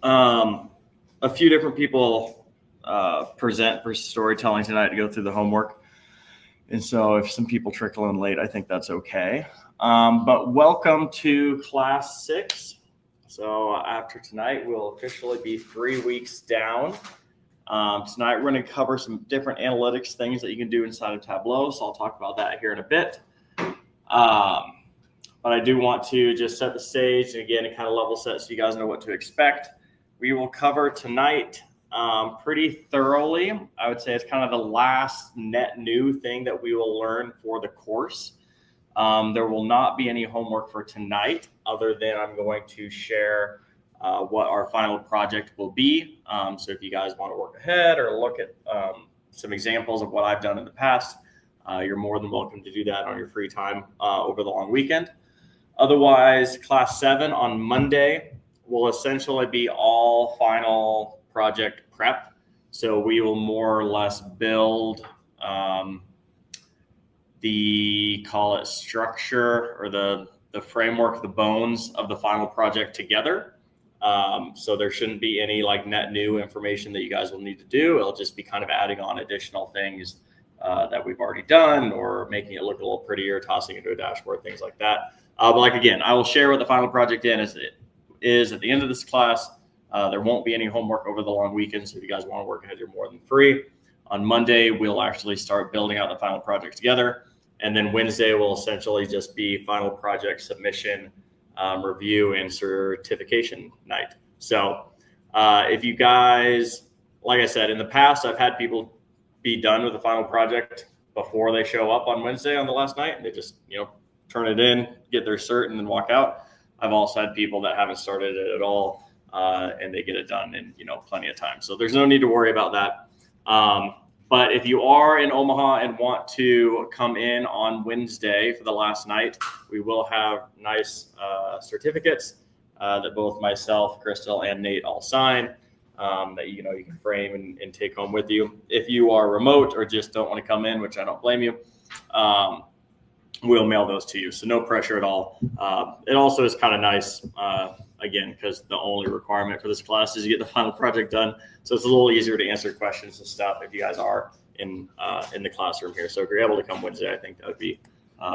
A few different people present for storytelling tonight to go through the homework. And so if some people trickle in late, I think that's okay. But welcome to class 6. So after tonight, we'll officially be 3 weeks down. Tonight, we're going to cover some different analytics things that you can do inside of Tableau. So I'll talk about that here in a bit. But I do want to just set the stage and again, kind of level set so you guys know what to expect. We will cover tonight pretty thoroughly. I would say it's kind of the last net new thing that we will learn for the course. There will not be any homework for tonight other than I'm going to share what our final project will be. So if you guys want to work ahead or look at some examples of what I've done in the past, you're more than welcome to do that on your free time over the long weekend. Otherwise, class 7 on Monday will essentially be all final project prep. So we will more or less build the, call it structure or the framework, the bones of the final project together. So there shouldn't be any like net new information that you guys will need to do. It'll just be kind of adding on additional things that we've already done or making it look a little prettier, tossing it into a dashboard, things like that. But like, again, I will share what the final project is at the end of this class. There won't be any homework over the long weekend. So if you guys want to work ahead, you're more than free. On Monday, we'll actually start building out the final project together. And then Wednesday will essentially just be final project submission, review, and certification night. So if you guys, like I said, in the past, I've had people be done with the final project before they show up on Wednesday on the last night. And they just, turn it in, get their cert, and then walk out. I've also had people that haven't started it at all, and they get it done in, plenty of time. So there's no need to worry about that. But if you are in Omaha and want to come in on Wednesday for the last night, we will have nice certificates that both myself, Crystal, and Nate all sign that you can frame and take home with you. If you are remote or just don't want to come in, which I don't blame you, we'll mail those to you. So no pressure at all. It also is kind of nice, again, because the only requirement for this class is you get the final project done. So it's a little easier to answer questions and stuff if you guys are in the classroom here. So if you're able to come Wednesday, I think that would be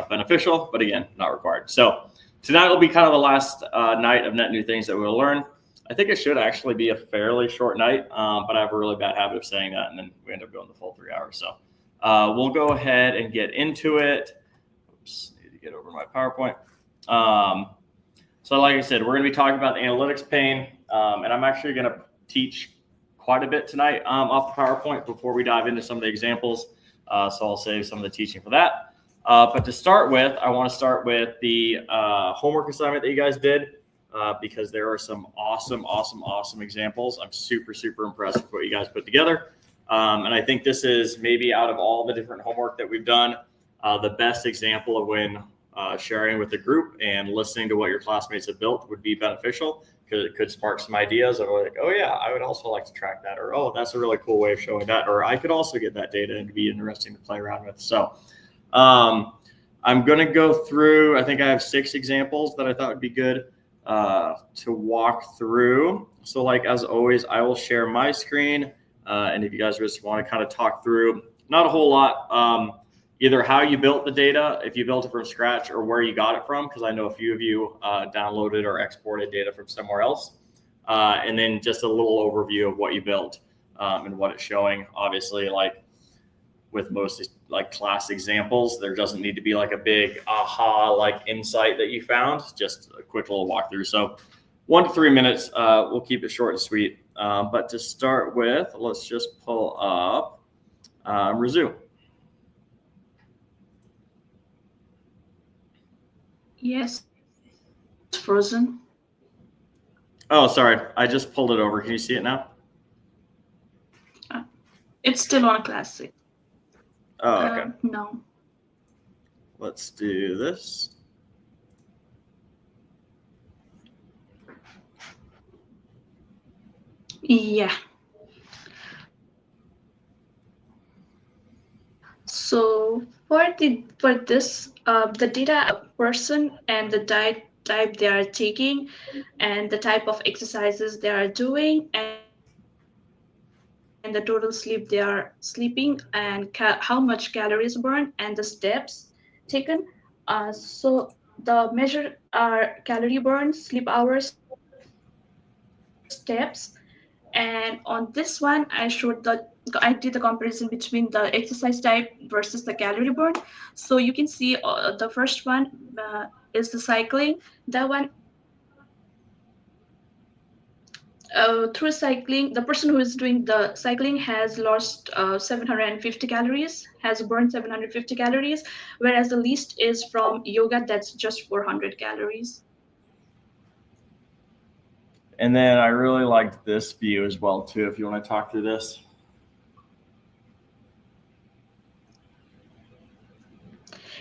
beneficial, but again, not required. So tonight will be kind of the last night of net new things that we'll learn. I think it should actually be a fairly short night, but I have a really bad habit of saying that, and then we end up going the full 3 hours. So we'll go ahead and get into it. Oops, need to get over my PowerPoint. So like I said, we're going to be talking about the analytics pane, and I'm actually going to teach quite a bit tonight off the PowerPoint before we dive into some of the examples. So I'll save some of the teaching for that. But to start with, I want to start with the homework assignment that you guys did because there are some awesome examples. I'm super impressed with what you guys put together. And I think this is maybe out of all the different homework that we've done, the best example of when sharing with the group and listening to what your classmates have built would be beneficial because it could spark some ideas of like, oh yeah, I would also like to track that, or oh, that's a really cool way of showing that, or I could also get that data and it'd be interesting to play around with. So I'm going to go through, I think I have 6 examples that I thought would be good to walk through. So like, as always, I will share my screen. And if you guys just want to kind of talk through, not a whole lot, either how you built the data, if you built it from scratch, or where you got it from, because I know a few of you downloaded or exported data from somewhere else. And then just a little overview of what you built and what it's showing. Obviously, like with most like class examples, there doesn't need to be like a big aha like insight that you found, just a quick little walkthrough. So 1 to 3 minutes, we'll keep it short and sweet. But to start with, let's just pull up resume. Yes, it's frozen. Oh, sorry. I just pulled it over. Can you see it now? It's still on Classic. Oh, okay. No. Let's do this. Yeah. So for this, the data person and the type they are taking, and the type of exercises they are doing, and the total sleep they are sleeping, and how much calories burned, and the steps taken. So the measure are calorie burn, sleep hours, steps, and on this one I did the comparison between the exercise type versus the calorie burn. So you can see the first one is the cycling. That one, through cycling, the person who is doing the cycling has lost 750 calories, has burned 750 calories, whereas the least is from yoga, that's just 400 calories. And then I really liked this view as well too. If you want to talk through this.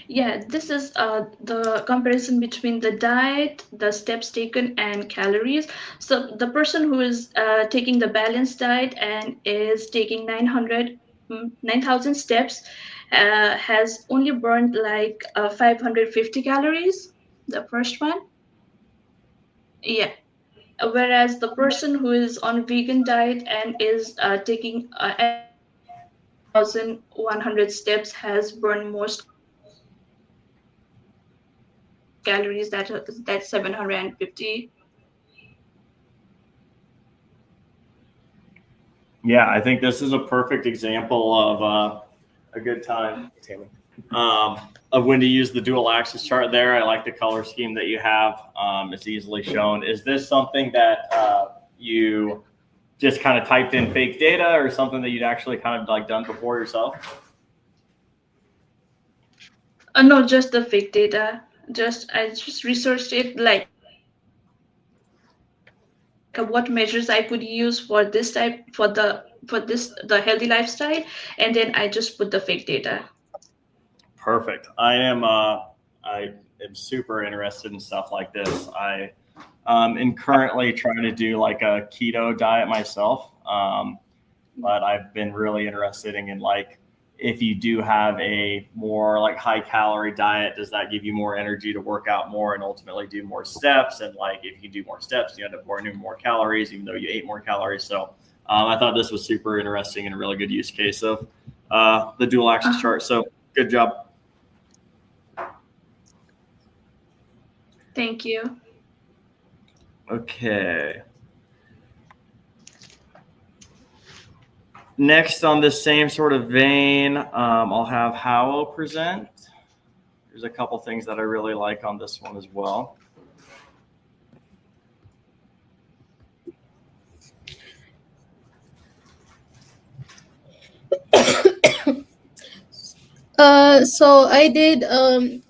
Yeah, this is the comparison between the diet, the steps taken, and calories. So the person who is taking the balanced diet and is taking 9,000 steps has only burned like 550 calories, the first one. Yeah. Whereas the person who is on vegan diet and is taking at least 1,100 steps has burned most calories, that's 750. Yeah, I think this is a perfect example of a good time, Tammy, of when to use the dual axis chart there. I like the color scheme that you have. It's easily shown. Is this something that you just kind of typed in fake data, or something that you'd actually kind of like done before yourself? No, just the fake data. I just researched it, like what measures I could use for this type, for the healthy lifestyle, and then I just put the fake data. Perfect. I am super interested in stuff like this. I am currently trying to do like a keto diet myself, but I've been really interested in like, if you do have a more like high calorie diet, does that give you more energy to work out more and ultimately do more steps? And like, if you do more steps, you end up burning more calories, even though you ate more calories. So I thought this was super interesting and a really good use case of the dual axis chart. So good job. Thank you. Okay. Next, on this same sort of vein, I'll have Howell present. There's a couple things that I really like on this one as well. So I did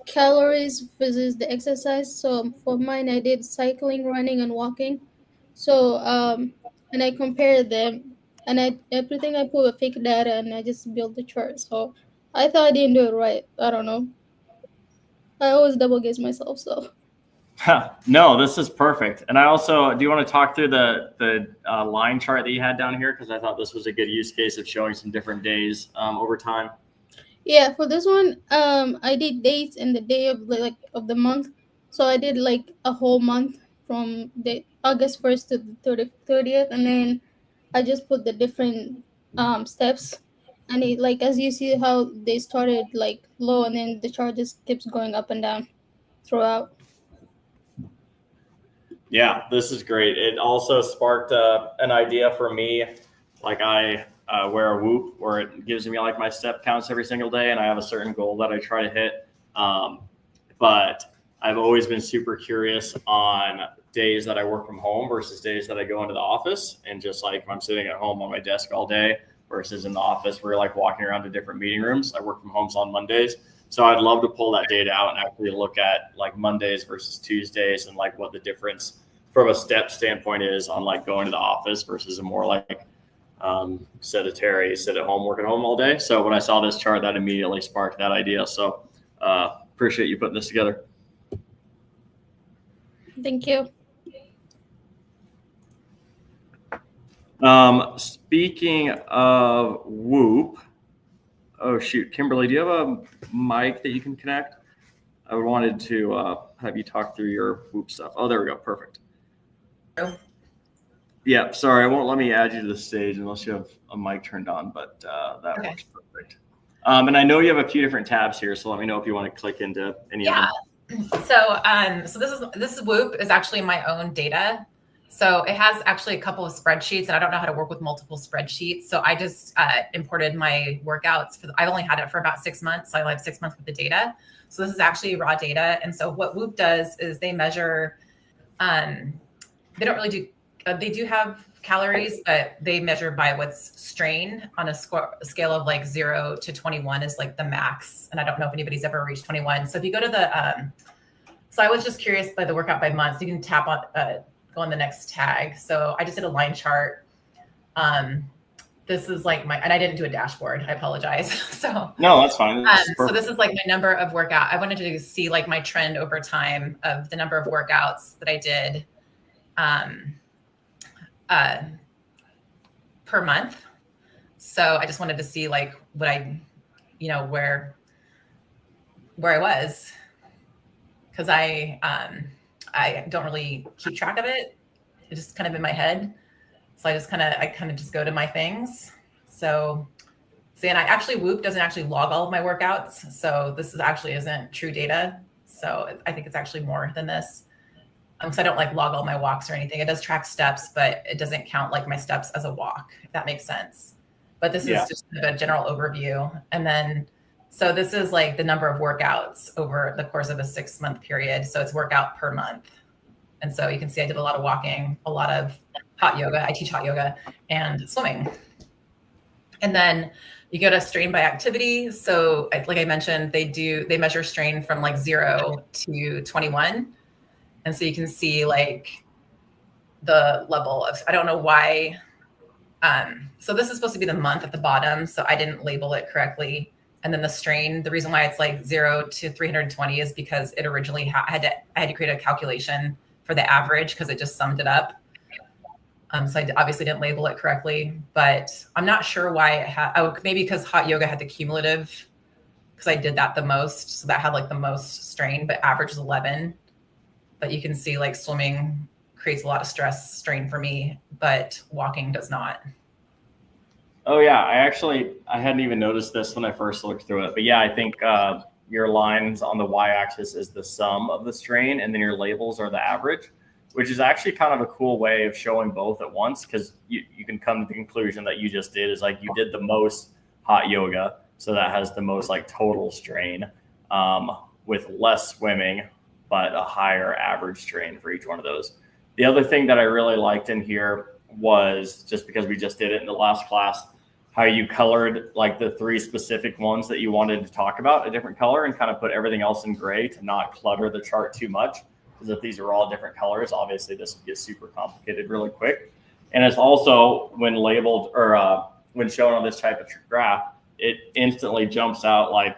calories versus the exercise. So for mine, I did cycling, running, and walking. So and I compared them, and everything I put a fake data, and I just built the chart. So I thought I didn't do it right. I don't know. I always double guess myself. So No, this is perfect. And I also, do you want to talk through the line chart that you had down here? Because I thought this was a good use case of showing some different days over time. yeah, for this one, I did dates and the day of of the month. So I did like a whole month from the August 1st to the 30th, and then I just put the different steps, and it, like, as you see how they started like low, and then the chart just keeps going up and down throughout. Yeah, this is great. It also sparked an idea for me. Like I wear a Whoop where it gives me like my step counts every single day, and I have a certain goal that I try to hit. But I've always been super curious on days that I work from home versus days that I go into the office. And just like if I'm sitting at home on my desk all day versus in the office, we're like walking around to different meeting rooms. I work from home on Mondays. So I'd love to pull that data out and actually look at like Mondays versus Tuesdays and like what the difference from a step standpoint is on like going to the office versus a more like sedentary sit at home, work at home all day. So when I saw this chart, that immediately sparked that idea. So appreciate you putting this together. Thank you. Speaking of Whoop, oh shoot, Kimberly, do you have a mic that you can connect? I wanted to have you talk through your Whoop stuff. Oh, there we go. Perfect. Oh. Yeah, sorry, it won't let me add you to the stage unless you have a mic turned on, but that Okay. works perfect. And I know you have a few different tabs here, so let me know if you want to click into any of them. So this is Whoop is actually my own data. So it has actually a couple of spreadsheets, and I don't know how to work with multiple spreadsheets. So I just imported my workouts. I've only had it for about 6 months. So I only have 6 months with the data. So this is actually raw data. And so what Whoop does is they measure. They don't really do. They do have calories, but they measure by what's strain on a scale of like 0 to 21 is like the max. And I don't know if anybody's ever reached 21. So if you go to the, so I was just curious by the workout by months. You can tap on, go on the next tag. So I just did a line chart. This is like and I didn't do a dashboard. I apologize. So no, that's fine. So this is like my number of workout. I wanted to see like my trend over time of the number of workouts that I did per month. So I just wanted to see like what I, where I was, because I don't really keep track of it. It's just kind of in my head. So I kind of just go to my things. So and I actually Whoop doesn't actually log all of my workouts. So this isn't true data. So I think it's actually more than this. So I don't like log all my walks or anything. It does track steps, but it doesn't count like my steps as a walk, if that makes sense. But this is just a general overview. And then, so this is like the number of workouts over the course of a 6-month period. So it's workout per month. And so you can see I did a lot of walking, a lot of hot yoga. I teach hot yoga and swimming. And then you go to strain by activity. So like I mentioned, they measure strain from like 0 to 21. And so you can see like the level of, I don't know why. So this is supposed to be the month at the bottom. So I didn't label it correctly. And then the strain, the reason why it's like 0 to 320 is because it originally I had to create a calculation for the average because it just summed it up. So I obviously didn't label it correctly, but I'm not sure why it had, maybe because hot yoga had the cumulative, because I did that the most. So that had like the most strain, but average is 11. But you can see like swimming creates a lot of stress strain for me, but walking does not. Oh yeah, I hadn't even noticed this when I first looked through it. But yeah, I think your lines on the y-axis is the sum of the strain, and then your labels are the average, which is actually kind of a cool way of showing both at once, because you can come to the conclusion that you just did is like you did the most hot yoga, so that has the most like total strain with less swimming, but a higher average strain for each one of those. The other thing that I really liked in here was, just because we just did it in the last class, how you colored like the 3 specific ones that you wanted to talk about a different color and kind of put everything else in gray to not clutter the chart too much. Because if these are all different colors, obviously this would get super complicated really quick. And it's also, when labeled or when shown on this type of graph, it instantly jumps out like,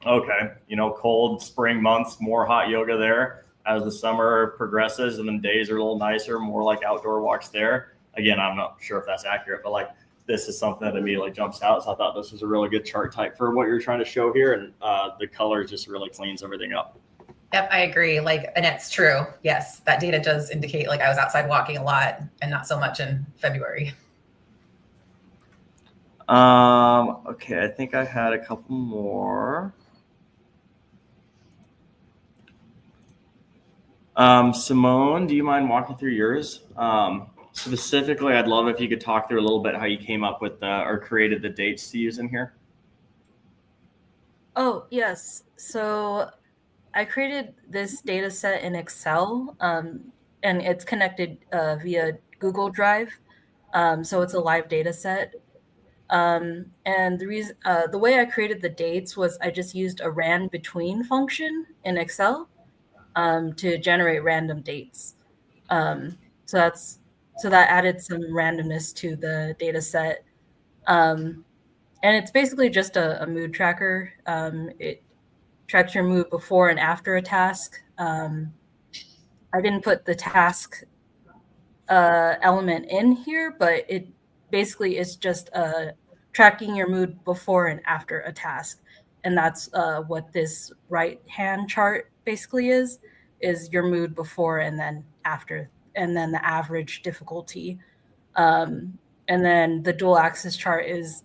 okay, cold spring months, more hot yoga there. As the summer progresses and then days are a little nicer, more like outdoor walks there. Again, I'm not sure if that's accurate, but like this is something that immediately jumps out. So I thought this was a really good chart type for what you're trying to show here. And the color just really cleans everything up. Yep, I agree. And it's true. Yes, that data does indicate like I was outside walking a lot and not so much in February. Okay, I think I had a couple more. Simone, do you mind walking through yours? Specifically, I'd love if you could talk through a little bit how you came up with or created the dates to use in here. Oh, yes. So I created this data set in Excel, and it's connected via Google Drive. So it's a live data set. And the way I created the dates was I just used a ran between function in Excel to generate random dates. So that added some randomness to the data set. And it's basically just a mood tracker. It tracks your mood before and after a task. I didn't put the task element in here, but it basically is just tracking your mood before and after a task. And that's what this right-hand chart basically is your mood before and then after, and then the average difficulty. And then the dual axis chart is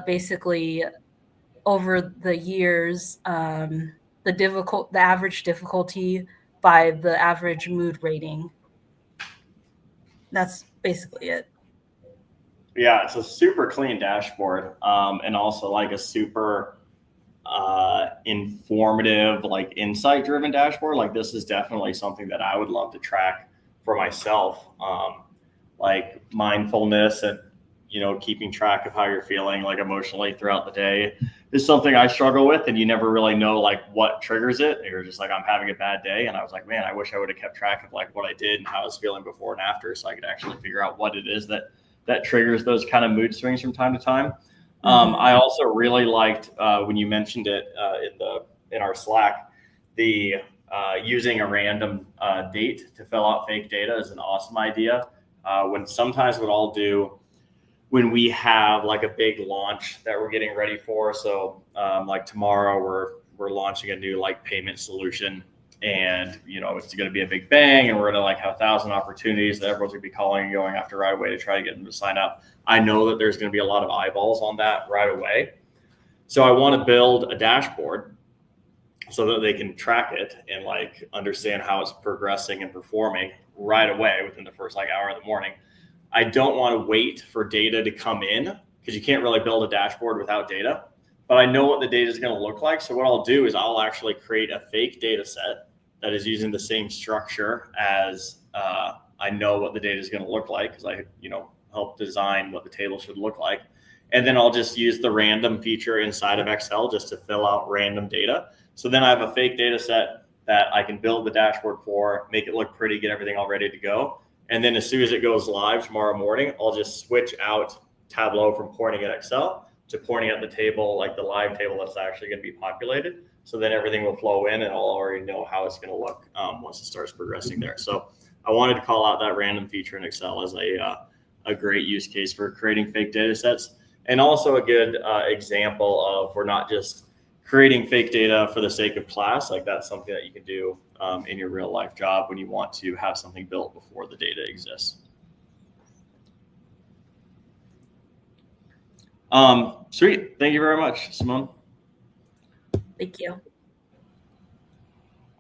basically over the years, the average difficulty by the average mood rating. That's basically it. Yeah, it's a super clean dashboard, and also like a super informative, like insight-driven dashboard. Like this is definitely something that I would love to track for myself, like mindfulness and keeping track of how you're feeling like emotionally throughout the day is something I struggle with, and you never really know like what triggers it. You're just like, I'm having a bad day, and I was like, man, I wish I would have kept track of like what I did and how I was feeling before and after, so I could actually figure out what it is that triggers those kind of mood swings from time to time. I also really liked when you mentioned it in our Slack, the using a random date to fill out fake data is an awesome idea. Sometimes what I'll do when we have like a big launch that we're getting ready for. So like tomorrow we're launching a new like payment solution, and it's going to be a big bang, and we're going to like have 1,000 opportunities that everyone's going to be calling and going after right away to try to get them to sign up. I know that there's going to be a lot of eyeballs on that right away. So I want to build a dashboard so that they can track it and like understand how it's progressing and performing right away within the first like hour of the morning. I don't want to wait for data to come in, because you can't really build a dashboard without data, but I know what the data is going to look like. So what I'll do is I'll actually create a fake data set that is using the same structure as I know what the data is going to look like, because I help design what the table should look like. And then I'll just use the random feature inside of Excel just to fill out random data. So then I have a fake data set that I can build the dashboard for, make it look pretty, get everything all ready to go. And then as soon as it goes live tomorrow morning, I'll just switch out Tableau from pointing at Excel to pointing at the table, like the live table that's actually going to be populated. So then everything will flow in, and I'll already know how it's going to look once it starts progressing there. So I wanted to call out that random feature in Excel as a great use case for creating fake data sets, and also a good example of we're not just creating fake data for the sake of class. Like that's something that you can do in your real life job when you want to have something built before the data exists. Sweet. Thank you very much, Simone. Thank you.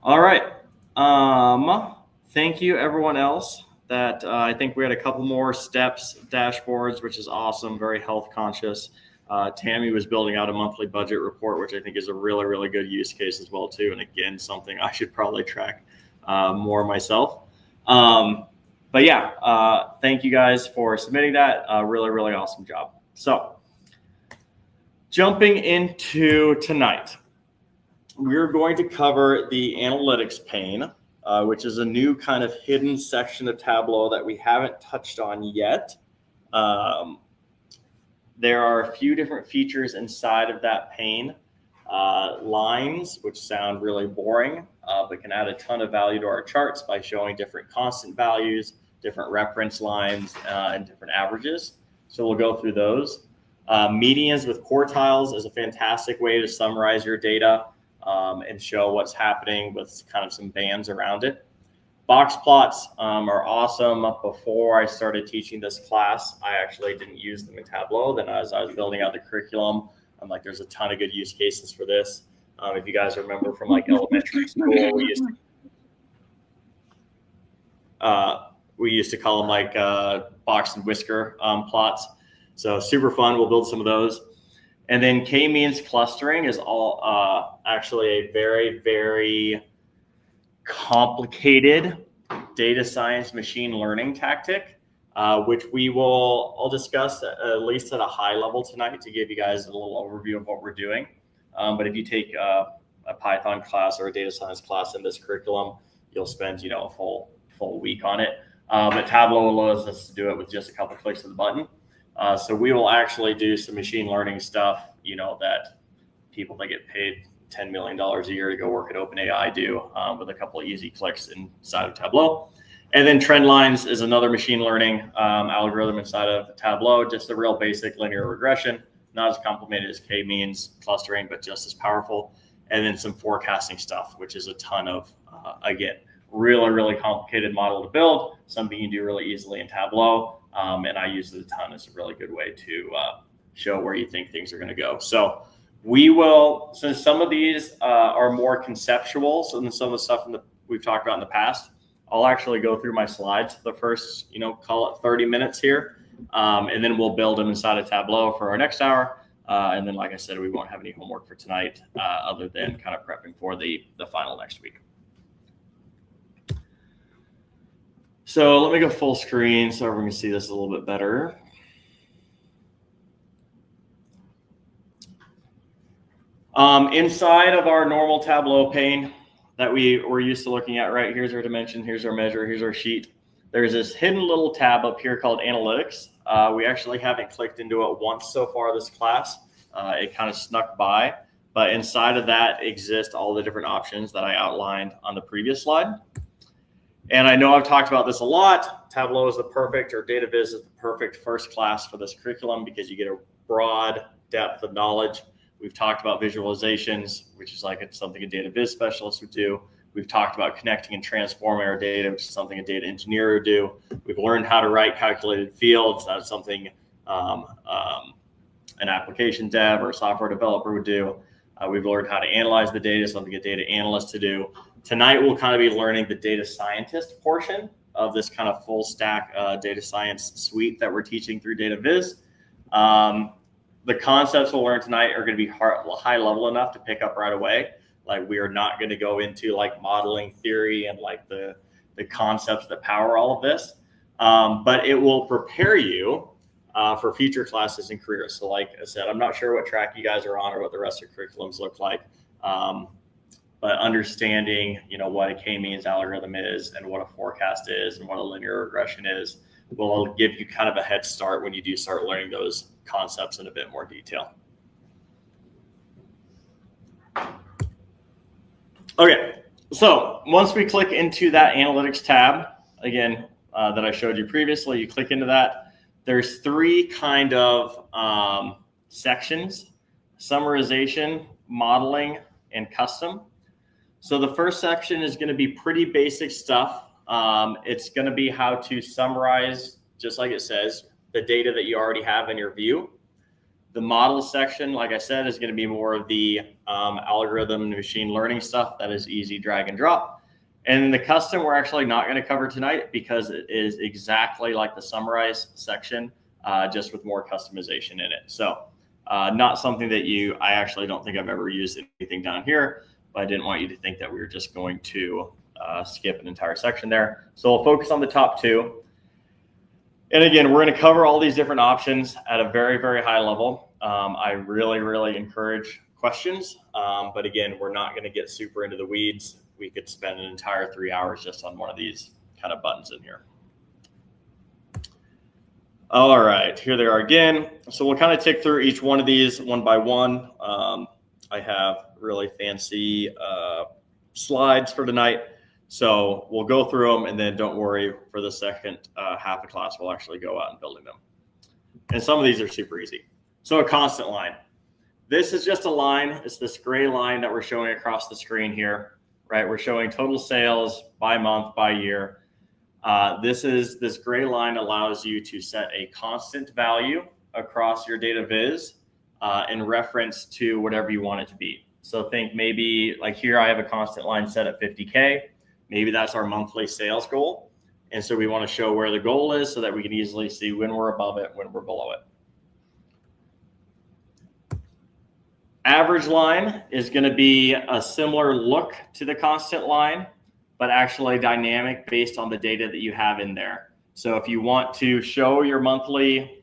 All right. Thank you, everyone else. That I think we had a couple more steps, dashboards, which is awesome. Very health conscious. Tammy was building out a monthly budget report, which I think is a really, really good use case as well too. And again, something I should probably track more myself. But yeah, thank you guys for submitting that. Really, really awesome job. So jumping into tonight, we're going to cover the analytics pane, which is a new kind of hidden section of Tableau that we haven't touched on yet. There are a few different features inside of that pane. Lines, which sound really boring, but can add a ton of value to our charts by showing different constant values, different reference lines, and different averages. So we'll go through those. Medians with quartiles is a fantastic way to summarize your data and show what's happening with kind of some bands around it. Box plots are awesome. Before I started teaching this class, I actually didn't use them in Tableau. Then as I was building out the curriculum, I'm like, there's a ton of good use cases for this. If you guys remember from like elementary school, we used to call them like box and whisker plots. So super fun. We'll build some of those. And then k-means clustering is all actually a very, very complicated data science machine learning tactic, which I'll discuss at least at a high level tonight to give you guys a little overview of what we're doing. But if you take a Python class or a data science class in this curriculum, you'll spend a full week on it. But Tableau allows us to do it with just a couple clicks of the button. So we will actually do some machine learning stuff, that people that get paid $10 million a year to go work at OpenAI do with a couple of easy clicks inside of Tableau. And then trend lines is another machine learning algorithm inside of Tableau, just a real basic linear regression. not as complicated as k-means clustering, but just as powerful. And then some forecasting stuff, which is a ton of, again, really complicated model to build, something you can do really easily in Tableau. And I use it a ton. It's a really good way to show where you think things are going to go. So we will, since some of these are more conceptual than some of the stuff we've talked about in the past, I'll actually go through my slides for the first, call it 30 minutes here. And then we'll build them inside of Tableau for our next hour. And then, like I said, we won't have any homework for tonight other than kind of prepping for the final next week. So let me go full screen so everyone can see this a little bit better. Inside of our normal Tableau pane that we're used to looking at, right? Here's our dimension, here's our measure, here's our sheet. There's this hidden little tab up here called Analytics. We actually haven't clicked into it once so far this class. It kind of snuck by, but inside of that exist all the different options that I outlined on the previous slide. And I know I've talked about this a lot. Tableau is the perfect, or Data Viz is the perfect first class for this curriculum because you get a broad depth of knowledge. We've talked about visualizations, which is like it's something a Data Viz specialist would do. We've talked about connecting and transforming our data, which is something a data engineer would do. We've learned how to write calculated fields. That's something an application dev or a software developer would do. We've learned how to analyze the data, something a data analyst to do. Tonight, we'll kind of be learning the data scientist portion of this kind of full stack data science suite that we're teaching through Data Viz. The concepts we'll learn tonight are going to be high level enough to pick up right away. Like we are not going to go into like modeling theory and like the concepts that power all of this, but it will prepare you for future classes and careers. So like I said, I'm not sure what track you guys are on or what the rest of your curriculums look like, but understanding, what a k-means algorithm is and what a forecast is and what a linear regression is will give you kind of a head start when you do start learning those concepts in a bit more detail. Okay, so once we click into that analytics tab, again, that I showed you previously, you click into that. There's three kind of sections: summarization, modeling, and custom. So the first section is going to be pretty basic stuff. It's going to be how to summarize, just like it says, the data that you already have in your view. The model section, like I said, is going to be more of the algorithm and machine learning stuff that is easy drag and drop. And the custom we're actually not going to cover tonight because it is exactly like the summarize section, just with more customization in it. So not something that I actually don't think I've ever used anything down here, but I didn't want you to think that we were just going to skip an entire section there. So we'll focus on the top two. And again, we're going to cover all these different options at a very, very high level. I really encourage questions. But again, we're not going to get super into the weeds. We could spend an entire 3 hours just on one of these kind of buttons in here. All right, here they are again. So we'll kind of tick through each one of these one by one. I have really fancy slides for tonight. So we'll go through them, and then don't worry, for the second half of class, we'll actually go out and building them. And some of these are super easy. So a constant line. This is just a line. It's this gray line that we're showing across the screen here, right? We're showing total sales by month, by year. This gray line allows you to set a constant value across your data viz in reference to whatever you want it to be. So think maybe like here, I have a constant line set at 50K. Maybe that's our monthly sales goal. And so we want to show where the goal is so that we can easily see when we're above it, when we're below it. Average line is going to be a similar look to the constant line, but actually dynamic based on the data that you have in there. So if you want to show your monthly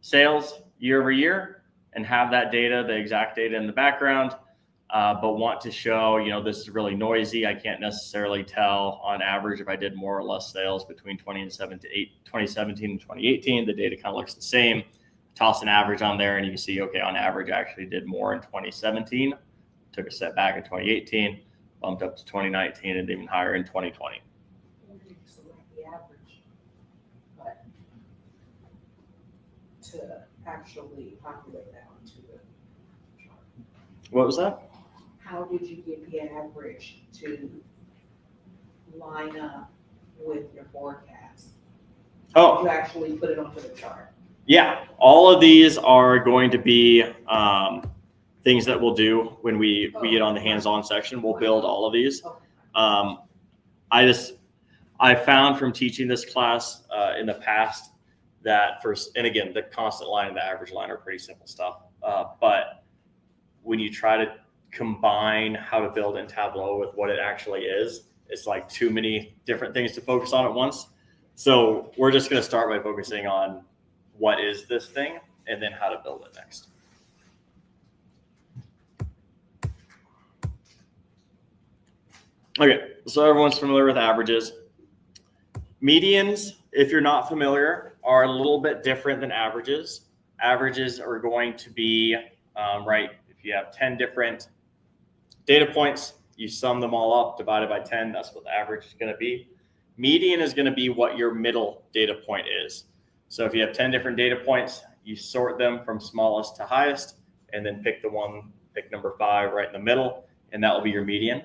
sales year over year and have that data, the exact data in the background, but want to show, this is really noisy. I can't necessarily tell on average if I did more or less sales between 2017 and 2018. The data kind of looks the same. Toss an average on there and you can see, okay, on average, I actually did more in 2017, took a step back in 2018, bumped up to 2019 and even higher in 2020. Select the average, but to actually populate that onto the chart? What was that? How did you get the average to line up with your forecast? Oh, Did you actually put it onto the chart? yeah. All of these are going to be things that we'll do when we get on the hands-on section. We'll build all of these. I found from teaching this class in the past that and again, the constant line and the average line are pretty simple stuff. But when you try to combine how to build in Tableau with what it actually is, it's like too many different things to focus on at once. So we're just going to start by focusing on what is this thing and then how to build it next. Okay, so everyone's familiar with averages. Medians, if you're not familiar, are a little bit different than averages. Averages are going to be, right, if you have 10 different data points, you sum them all up, divided by 10, that's what the average is going to be. Median is going to be what your middle data point is. So if you have 10 different data points, you sort them from smallest to highest, and then pick number 5 right in the middle, and that will be your median.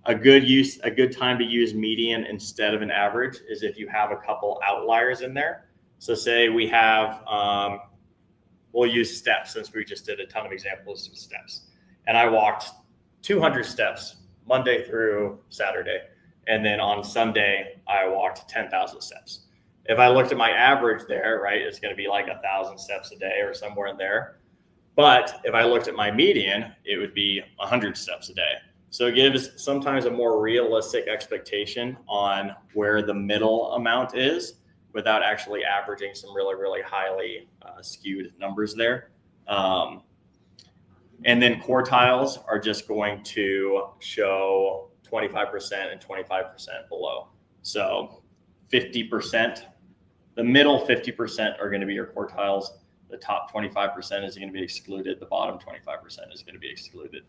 A good time to use median instead of an average is if you have a couple outliers in there. So say we have, we'll use steps since we just did a ton of examples of steps. And I walked 200 steps Monday through Saturday. And then on Sunday, I walked 10,000 steps. If I looked at my average there, right, it's going to be like 1,000 steps a day or somewhere in there. But if I looked at my median, it would be 100 steps a day. So it gives sometimes a more realistic expectation on where the middle amount is without actually averaging some really, really highly skewed numbers there. And then quartiles are just going to show 25% and 25% below. So 50%, the middle 50% are going to be your quartiles. The top 25% is going to be excluded. The bottom 25% is going to be excluded.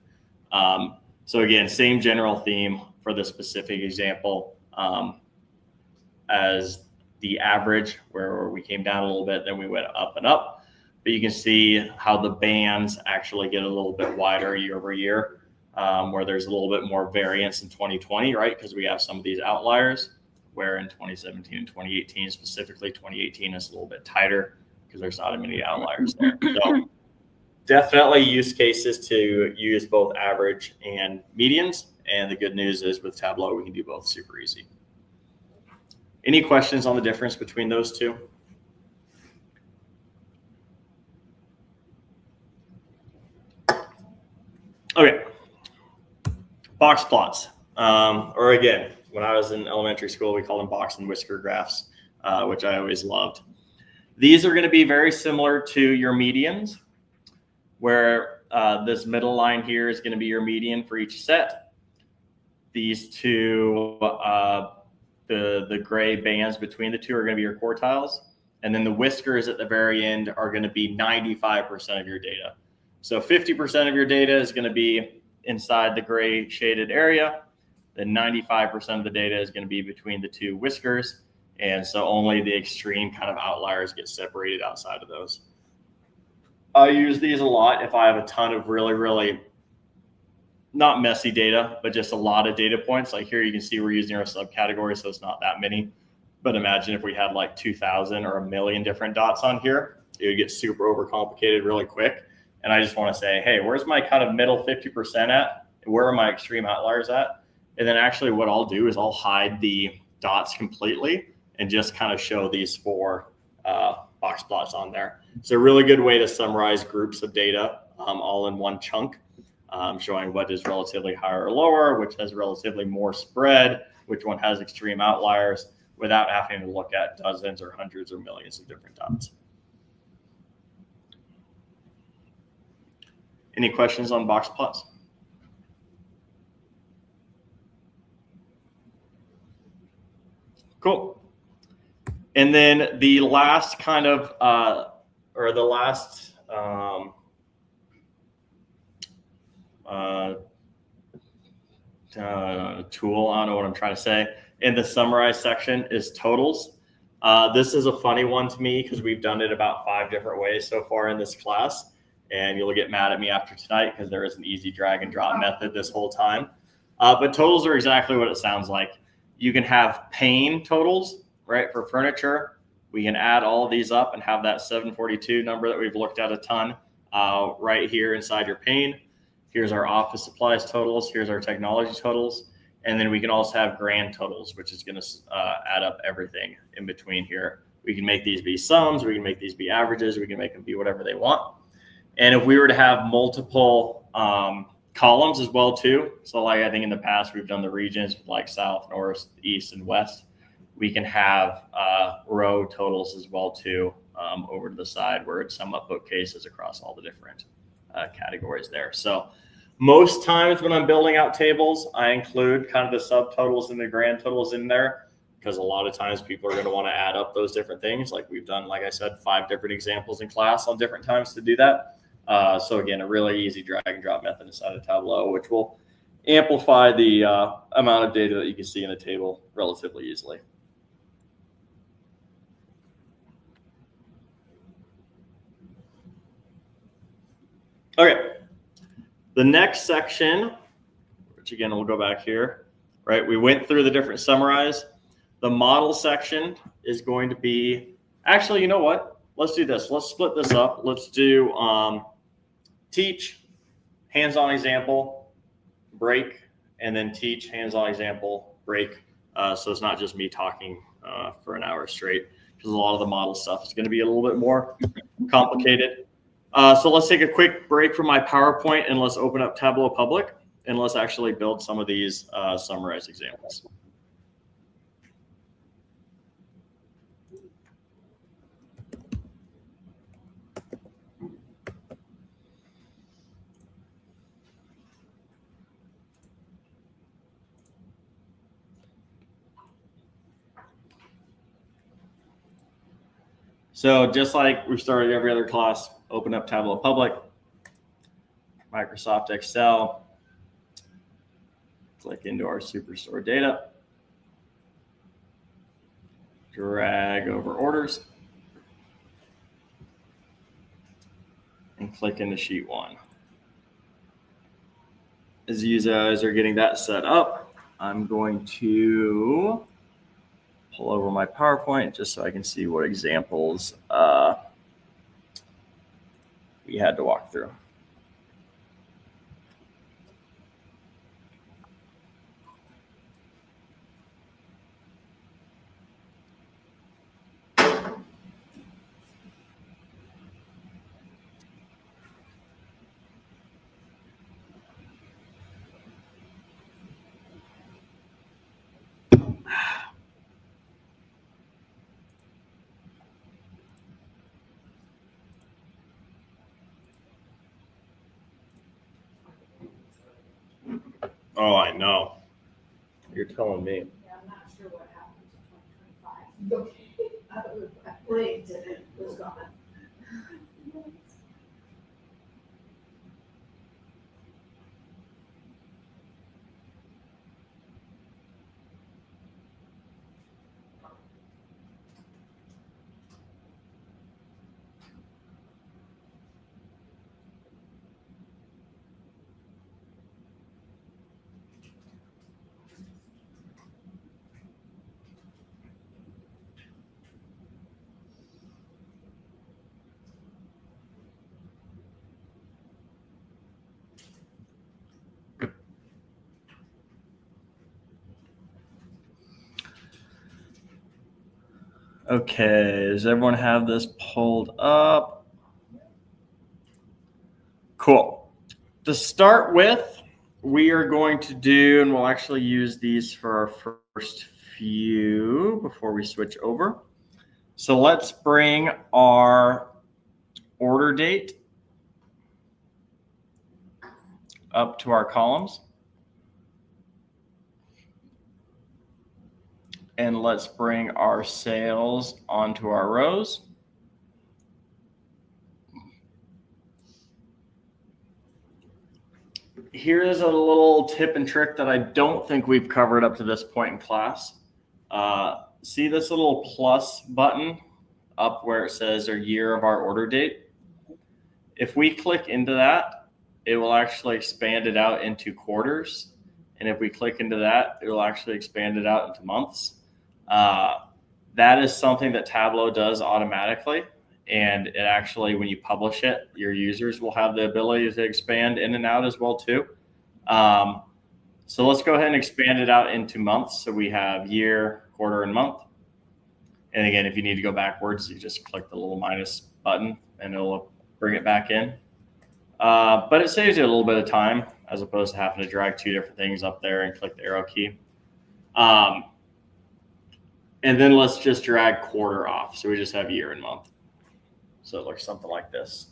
So again, same general theme for the specific example as the average, where we came down a little bit, then we went up and up. But you can see how the bands actually get a little bit wider year over year, where there's a little bit more variance in 2020, right? Because we have some of these outliers, where in 2017 and 2018, specifically 2018 is a little bit tighter because there's not as many outliers there. So definitely use cases to use both average and medians. And the good news is with Tableau, we can do both super easy. Any questions on the difference between those two? Okay. Box plots. Or again, when I was in elementary school, we called them box and whisker graphs, which I always loved. These are going to be very similar to your medians, where this middle line here is going to be your median for each set. These two, the gray bands between the two are going to be your quartiles. And then the whiskers at the very end are going to be 95% of your data. So 50% of your data is going to be inside the gray shaded area. Then 95% of the data is going to be between the two whiskers. And so only the extreme kind of outliers get separated outside of those. I use these a lot if I have a ton of really, really not messy data, but just a lot of data points. Like here you can see we're using our subcategories, so it's not that many. But imagine if we had like 2,000 or 1,000,000 different dots on here, it would get super overcomplicated really quick. And I just want to say, hey, where's my kind of middle 50% at? Where are my extreme outliers at? And then actually what I'll do is I'll hide the dots completely and just kind of show these 4 box plots on there. It's a really good way to summarize groups of data all in one chunk, showing what is relatively higher or lower, which has relatively more spread, which one has extreme outliers, without having to look at dozens or hundreds or millions of different dots. Any questions on box plots? Cool. And then the last kind of, or the last tool, I don't know what I'm trying to say, in the summarize section is totals. This is a funny one to me because we've done it about 5 different ways so far in this class, and you'll get mad at me after tonight because there is an easy drag and drop method this whole time. But totals are exactly what it sounds like. You can have pane totals, right, for furniture. We can add all of these up and have that 742 number that we've looked at a ton right here inside your pane. Here's our office supplies totals. Here's our technology totals. And then we can also have grand totals, which is going to add up everything in between here. We can make these be sums. We can make these be averages. We can make them be whatever they want. And if we were to have multiple columns as well too, so like I think in the past we've done the regions like south, north, east, and west, we can have row totals as well too over to the side where it's sum up bookcases across all the different categories there. So most times when I'm building out tables, I include kind of the subtotals and the grand totals in there because a lot of times people are going to want to add up those different things. Like we've done, like I said, 5 different examples in class on different times to do that. So again, a really easy drag and drop method inside of Tableau, which will amplify the amount of data that you can see in a table relatively easily. Okay, the next section, which again, we'll go back here, right? We went through the different summarize. The model section is going to be, actually, you know what? Let's do this. Let's split this up. Let's do teach, hands-on example, break, and then teach, hands-on example, break. So it's not just me talking for an hour straight because a lot of the model stuff is going to be a little bit more complicated. So let's take a quick break from my PowerPoint and let's open up Tableau Public and let's actually build some of these summarized examples. So just like we've started every other class, open up Tableau Public, Microsoft Excel, click into our Superstore data, drag over orders, and click into sheet 1. As you guys are getting that set up, I'm going to pull over my PowerPoint just so I can see what examples we had to walk through. Oh, I know. You're telling me. Yeah, I'm not sure what happened to 2025. Okay. Blinked and it was gone. Okay, does everyone have this pulled up? Cool. To start with, we are going to do, and we'll actually use these for our first few before we switch over. So let's bring our order date up to our columns. And let's bring our sales onto our rows. Here's a little tip and trick that I don't think we've covered up to this point in class. see this little plus button up where it says our year of our order date? If we click into that, it will actually expand it out into quarters. And if we click into that, it will actually expand it out into months. That is something that Tableau does automatically. And it actually, when you publish it, your users will have the ability to expand in and out as well too. So let's go ahead and expand it out into months. So we have year, quarter, and month. And again, if you need to go backwards, you just click the little minus button and it'll bring it back in. But it saves you a little bit of time as opposed to having to drag two different things up there and click the arrow key. And then let's just drag quarter off. So we just have year and month. So it looks something like this.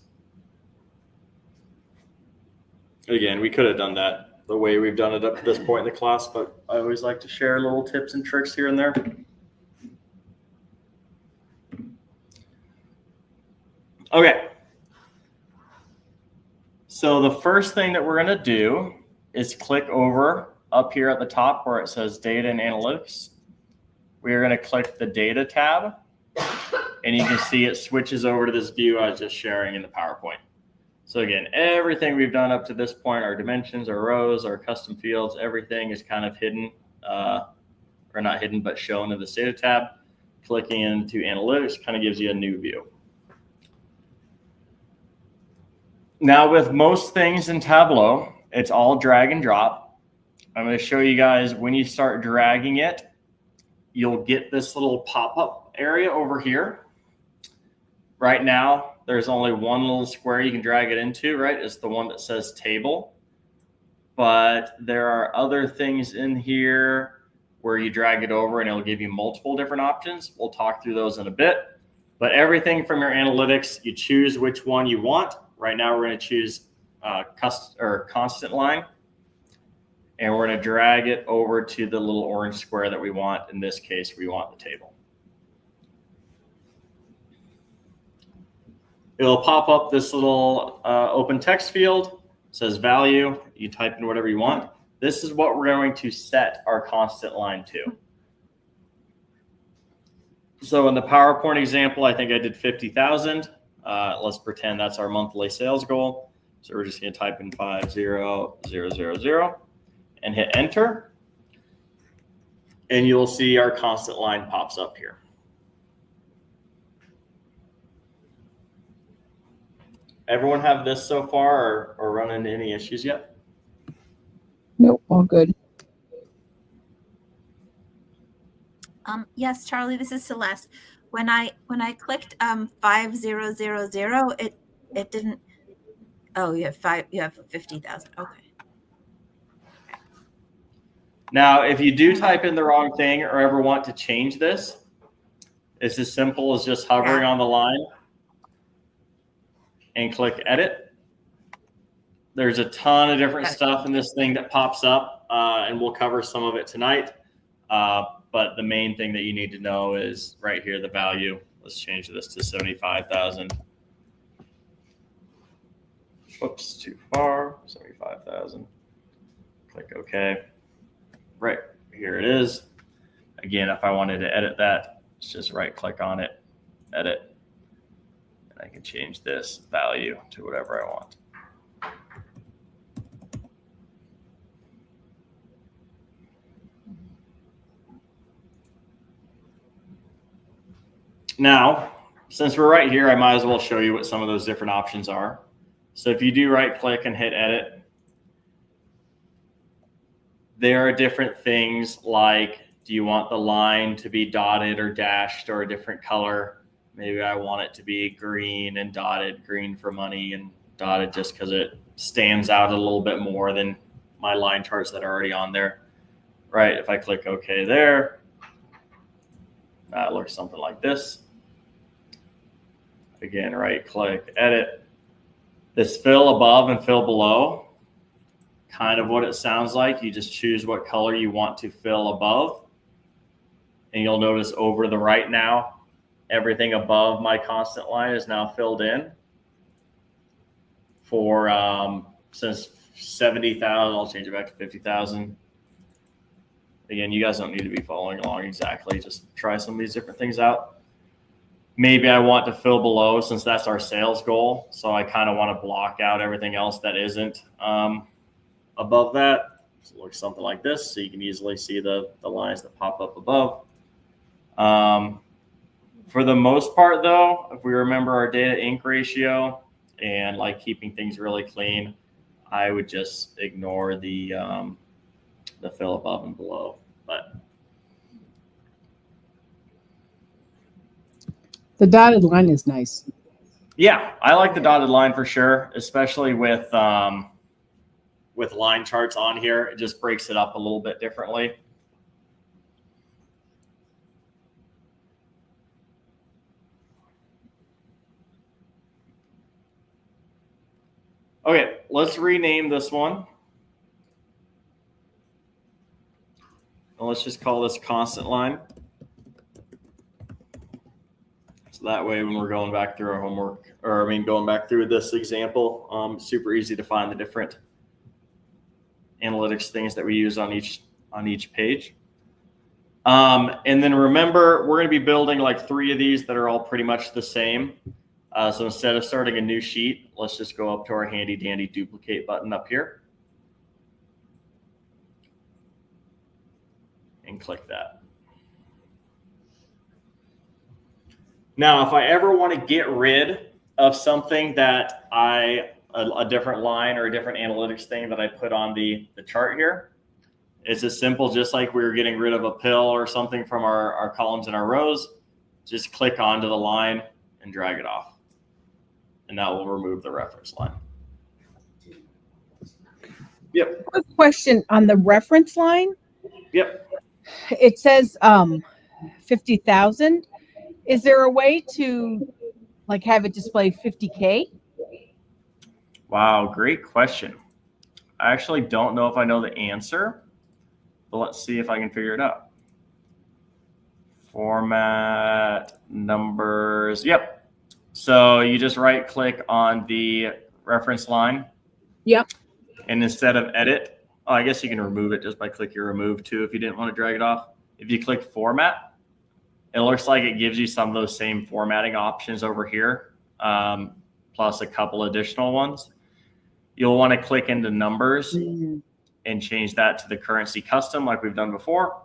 Again, we could have done that the way we've done it up to this point in the class, but I always like to share little tips and tricks here and there. Okay. So the first thing that we're going to do is click over up here at the top where it says Data and Analytics. We are going to click the Data tab, and you can see it switches over to this view I was just sharing in the PowerPoint. So again, everything we've done up to this point, our dimensions, our rows, our custom fields, everything is kind of hidden, or not hidden, but shown in the Data tab. Clicking into Analytics kind of gives you a new view. Now with most things in Tableau, it's all drag and drop. I'm going to show you guys when you start dragging it, you'll get this little pop-up area over here. Right now, there's only one little square you can drag it into, right? It's the one that says table. But there are other things in here where you drag it over and it'll give you multiple different options. We'll talk through those in a bit. But everything from your analytics, you choose which one you want. Right now, we're going to choose constant line. And we're going to drag it over to the little orange square that we want. In this case, we want the table. It'll pop up this little open text field. It says value. You type in whatever you want. This is what we're going to set our constant line to. So in the PowerPoint example, I think I did 50,000. Let's pretend that's our monthly sales goal. So we're just going to type in 50000 and hit enter. And you'll see our constant line pops up here. Everyone have this so far or run into any issues yet? Nope, all good. Yes, Charlie, this is Celeste. When I clicked 5000, it didn't. Oh, you have 50,000. Okay. Now, if you do type in the wrong thing or ever want to change this, it's as simple as just hovering on the line and click edit. There's a ton of different stuff in this thing that pops up, and we'll cover some of it tonight. But the main thing that you need to know is right here, the value. Let's change this to 75,000. Whoops, too far, 75,000. Click OK. Right, here it is. Again, if I wanted to edit that, it's just right click on it, edit. And I can change this value to whatever I want. Now, since we're right here, I might as well show you what some of those different options are. So if you do right click and hit edit, there are different things like, do you want the line to be dotted or dashed or a different color? Maybe I want it to be green and dotted, green for money and dotted just because it stands out a little bit more than my line charts that are already on there. Right, if I click OK there, that looks something like this. Again, right click, edit. This fill above and fill below, kind of what it sounds like. You just choose what color you want to fill above. And you'll notice over the right now, everything above my constant line is now filled in. For since 70,000, I'll change it back to 50,000. again, you guys don't need to be following along exactly. Just try some of these different things out. Maybe I want to fill below since that's our sales goal. So I kind of want to block out everything else that isn't above that. So it looks something like this. So you can easily see the lines that pop up above. For the most part, though, if we remember our data ink ratio and like keeping things really clean, I would just ignore the fill above and below. But The dotted line is nice. yeah, I like the dotted line for sure, especially with line charts on here. It just breaks it up a little bit differently. Okay, let's rename this one. And let's just call this constant line. So that way when we're going back through our homework, or I mean going back through this example, super easy to find the different analytics things that we use on each page. And then remember, we're going to be building like 3 of these that are all pretty much the same. So instead of starting a new sheet, let's just go up to our handy dandy duplicate button up here and click that. Now, if I ever want to get rid of something that a different line or a different analytics thing that I put on the chart here, it's as simple, just like we were getting rid of a pill or something from our columns and our rows, just click onto the line and drag it off. And that will remove the reference line. Yep. Quick question on the reference line. Yep. It says 50,000. Is there a way to like have it display 50K? Wow, great question. I actually don't know if I know the answer, but let's see if I can figure it out. Format, numbers. Yep. So you just right click on the reference line. Yep. And instead of edit, I guess you can remove it just by clicking remove too if you didn't want to drag it off. If you click format, it looks like it gives you some of those same formatting options over here, plus a couple additional ones. You'll want to click into numbers and change that to the currency custom like we've done before.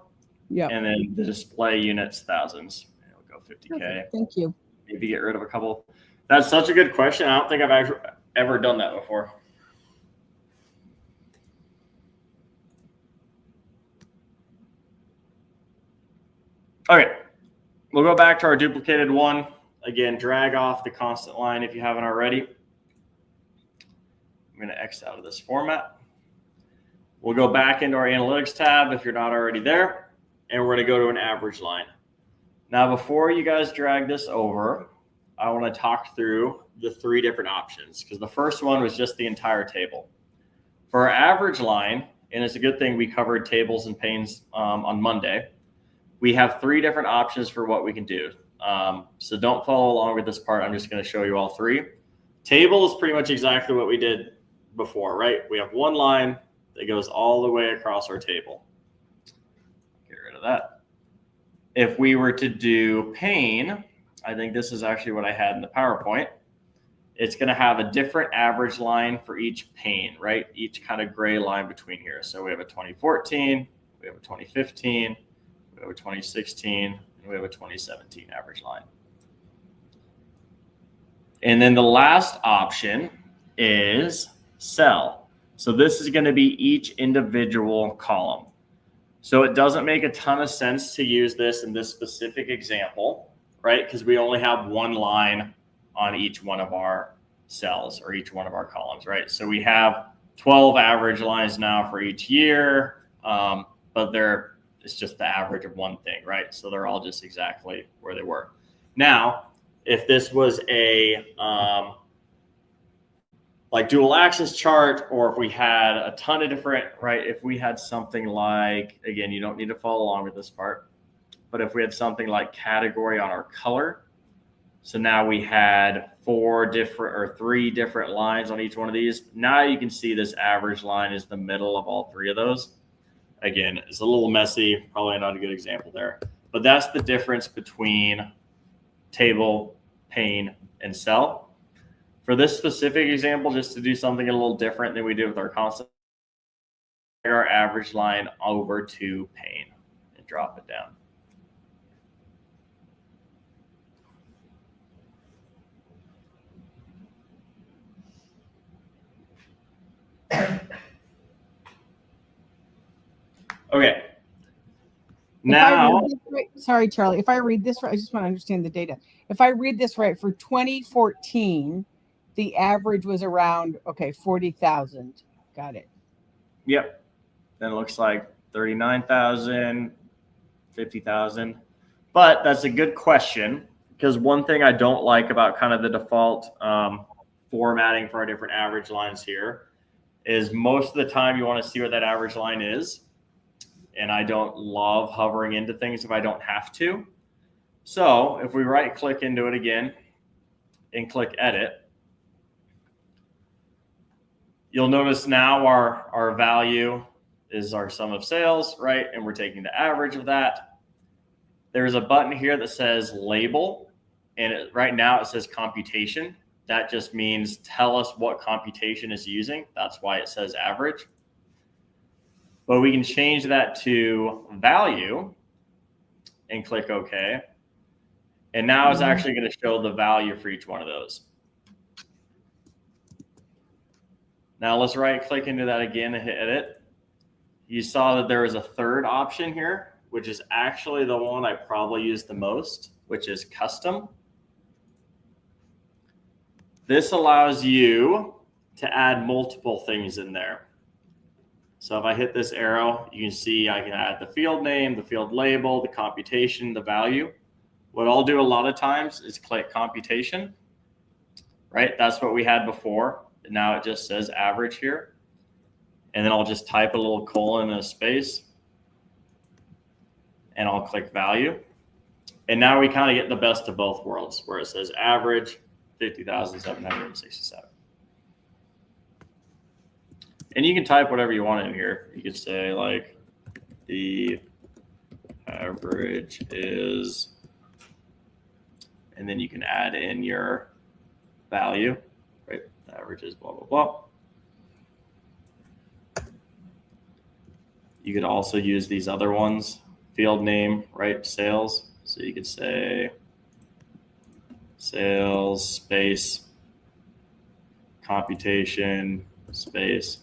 Yeah. And then the display units, thousands. We'll go 50K. Thank you. Maybe get rid of a couple. That's such a good question. I don't think I've ever done that before. Okay, we'll go back to our duplicated one. Again, drag off the constant line if you haven't already. I'm going to X out of this format. We'll go back into our analytics tab if you're not already there, and we're going to go to an average line. Now, before you guys drag this over, I want to talk through the 3 different options because the first one was just the entire table. For our average line, and it's a good thing we covered tables and panes on Monday, we have 3 different options for what we can do. So don't follow along with this part. I'm just going to show you all 3. Table is pretty much exactly what we did before, right? We have one line that goes all the way across our table. Get rid of that. If we were to do pane, I think this is actually what I had in the PowerPoint. It's going to have a different average line for each pane, right? Each kind of gray line between here. So we have a 2014, we have a 2015, we have a 2016, and we have a 2017 average line. And then the last option is cell. So this is going to be each individual column. So it doesn't make a ton of sense to use this in this specific example, right? Because we only have one line on each one of our cells or each one of our columns, right? So we have 12 average lines now for each year, but it's just the average of one thing, right? So they're all just exactly where they were. Now, if this was a like dual axis chart, or if we had a ton of different, right? If we had something like, again, you don't need to follow along with this part, but if we had something like category on our color, so now we had 3 different lines on each one of these. Now you can see this average line is the middle of all 3 of those. Again, it's a little messy, probably not a good example there, but that's the difference between table, pane, and cell. For this specific example, just to do something a little different than we did with our constant, our average line over to pane and drop it down. Okay. Now, sorry, Charlie. If I read this right, I just want to understand the data. If I read this right, for 2014, the average was around 40,000. Got it. yep. Then it looks like 39,000, 50,000. But that's a good question, because one thing I don't like about kind of the default formatting for our different average lines here is most of the time you want to see where that average line is. And I don't love hovering into things if I don't have to. So if we right click into it again and click edit, you'll notice now our value is our sum of sales, right? And we're taking the average of that. There's a button here that says label, and right now it says computation. That just means tell us what computation is using. That's why it says average. But we can change that to value and click OK. And now it's actually going to show the value for each one of those. Now let's right click into that again and hit edit. You saw that there was a third option here, which is actually the one I probably use the most, which is custom. This allows you to add multiple things in there. So if I hit this arrow, you can see I can add the field name, the field label, the computation, the value. What I'll do a lot of times is click computation, right? That's what we had before. And now it just says average here. And then I'll just type a little colon and a space. And I'll click value. And now we kind of get the best of both worlds, where it says average 50,767. And you can type whatever you want in here. You could say like the average is, and then you can add in your value, right? The average is blah, blah, blah. You could also use these other ones, field name, right? Sales. So you could say sales space computation space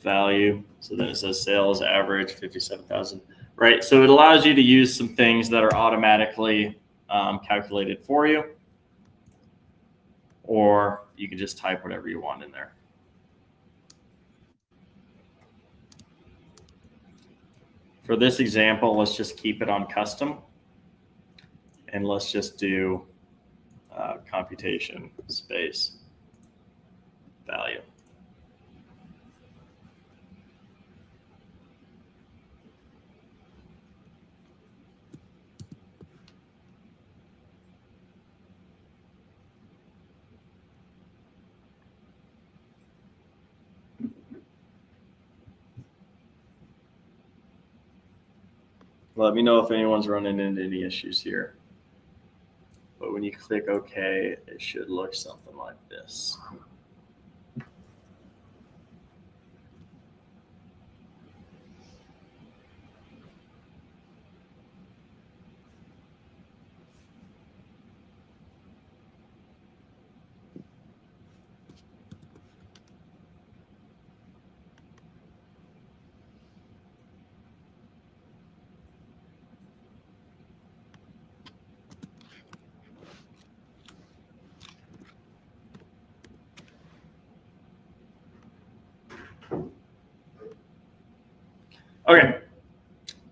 value. So then it says sales average 57,000, right? So it allows you to use some things that are automatically calculated for you, or you can just type whatever you want in there. For this example, let's just keep it on custom, and let's just do computation space value. Let me know if anyone's running into any issues here. But when you click OK, it should look something like this. Okay,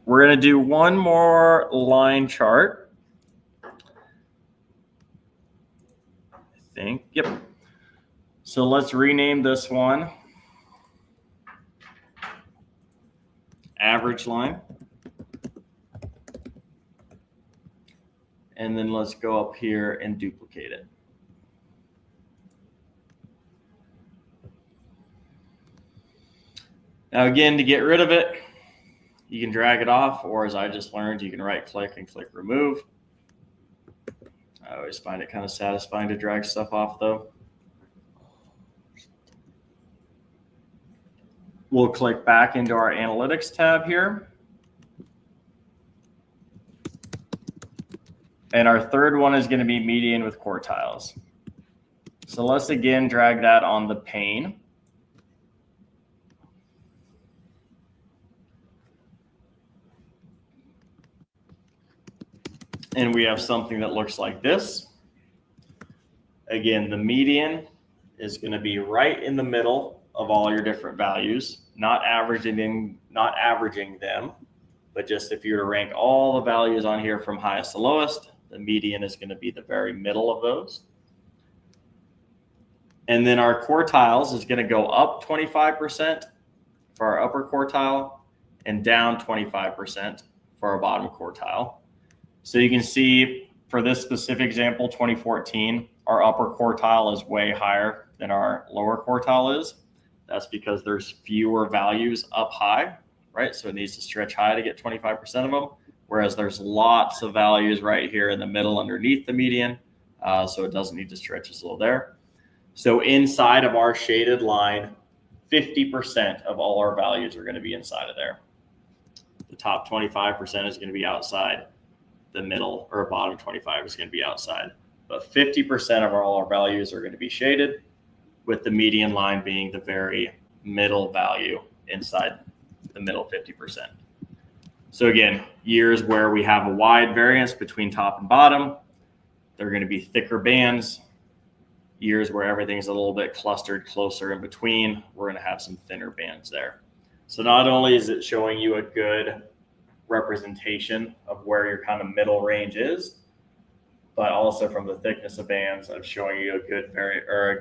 we're going to do one more line chart. I think, yep. So let's rename this one average line. And then let's go up here and duplicate it. Now again, to get rid of it, you can drag it off, or as I just learned, you can right click and click remove. I always find it kind of satisfying to drag stuff off though. We'll click back into our analytics tab here. And our third one is going to be median with quartiles. So let's again drag that on the pane. And we have something that looks like this. Again, the median is going to be right in the middle of all your different values, not averaging them, but just if you were to rank all the values on here from highest to lowest, the median is going to be the very middle of those. And then our quartiles is going to go up 25% for our upper quartile and down 25% for our bottom quartile. So you can see for this specific example, 2014, our upper quartile is way higher than our lower quartile is. That's because there's fewer values up high, right? So it needs to stretch high to get 25% of them, whereas there's lots of values right here in the middle underneath the median, so it doesn't need to stretch as low there. So inside of our shaded line, 50% of all our values are going to be inside of there. The top 25% is going to be outside. The middle or bottom 25 is going to be outside. But 50% of all our values are going to be shaded, with the median line being the very middle value inside the middle 50%. So again, years where we have a wide variance between top and bottom, they're going to be thicker bands. Years where everything's a little bit clustered closer in between, we're going to have some thinner bands there. So not only is it showing you a good representation of where your kind of middle range is, but also from the thickness of bands, I'm showing you a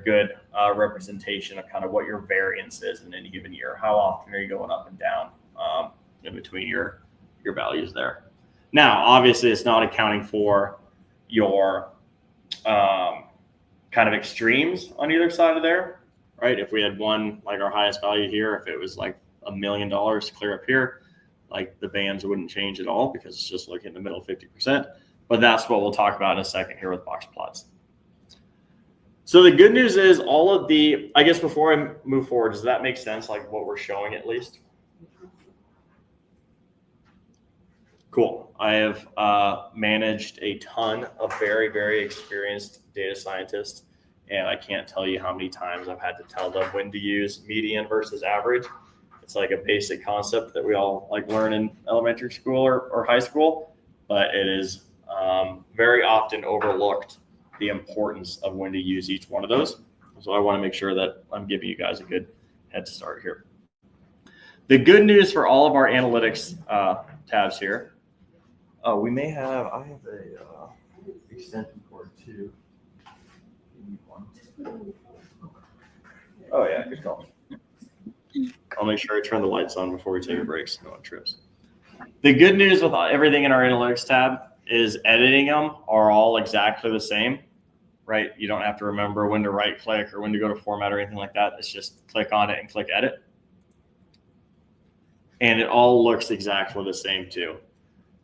good representation of kind of what your variance is in any given year. How often are you going up and down in between your values there? Now, obviously, it's not accounting for your kind of extremes on either side of there, right? If we had one, like our highest value here, if it was like $1 million clear up here, like the bands wouldn't change at all because it's just looking at the middle 50%. But that's what we'll talk about in a second here with box plots. So the good news is all of the, I guess before I move forward, does that make sense? Like what we're showing at least? Cool. I have managed a ton of very, very experienced data scientists, and I can't tell you how many times I've had to tell them when to use median versus average. It's like a basic concept that we all like learn in elementary school or high school, but it is very often overlooked the importance of when to use each one of those. So I want to make sure that I'm giving you guys a good head start here. The good news for all of our analytics tabs here. Oh, I have a extension cord too. Oh yeah, good call. I'll make sure I turn the lights on before we take a break so no one trips. The good news with everything in our analytics tab is editing them are all exactly the same, right? You don't have to remember when to right click or when to go to format or anything like that. It's just click on it and click edit. And it all looks exactly the same too.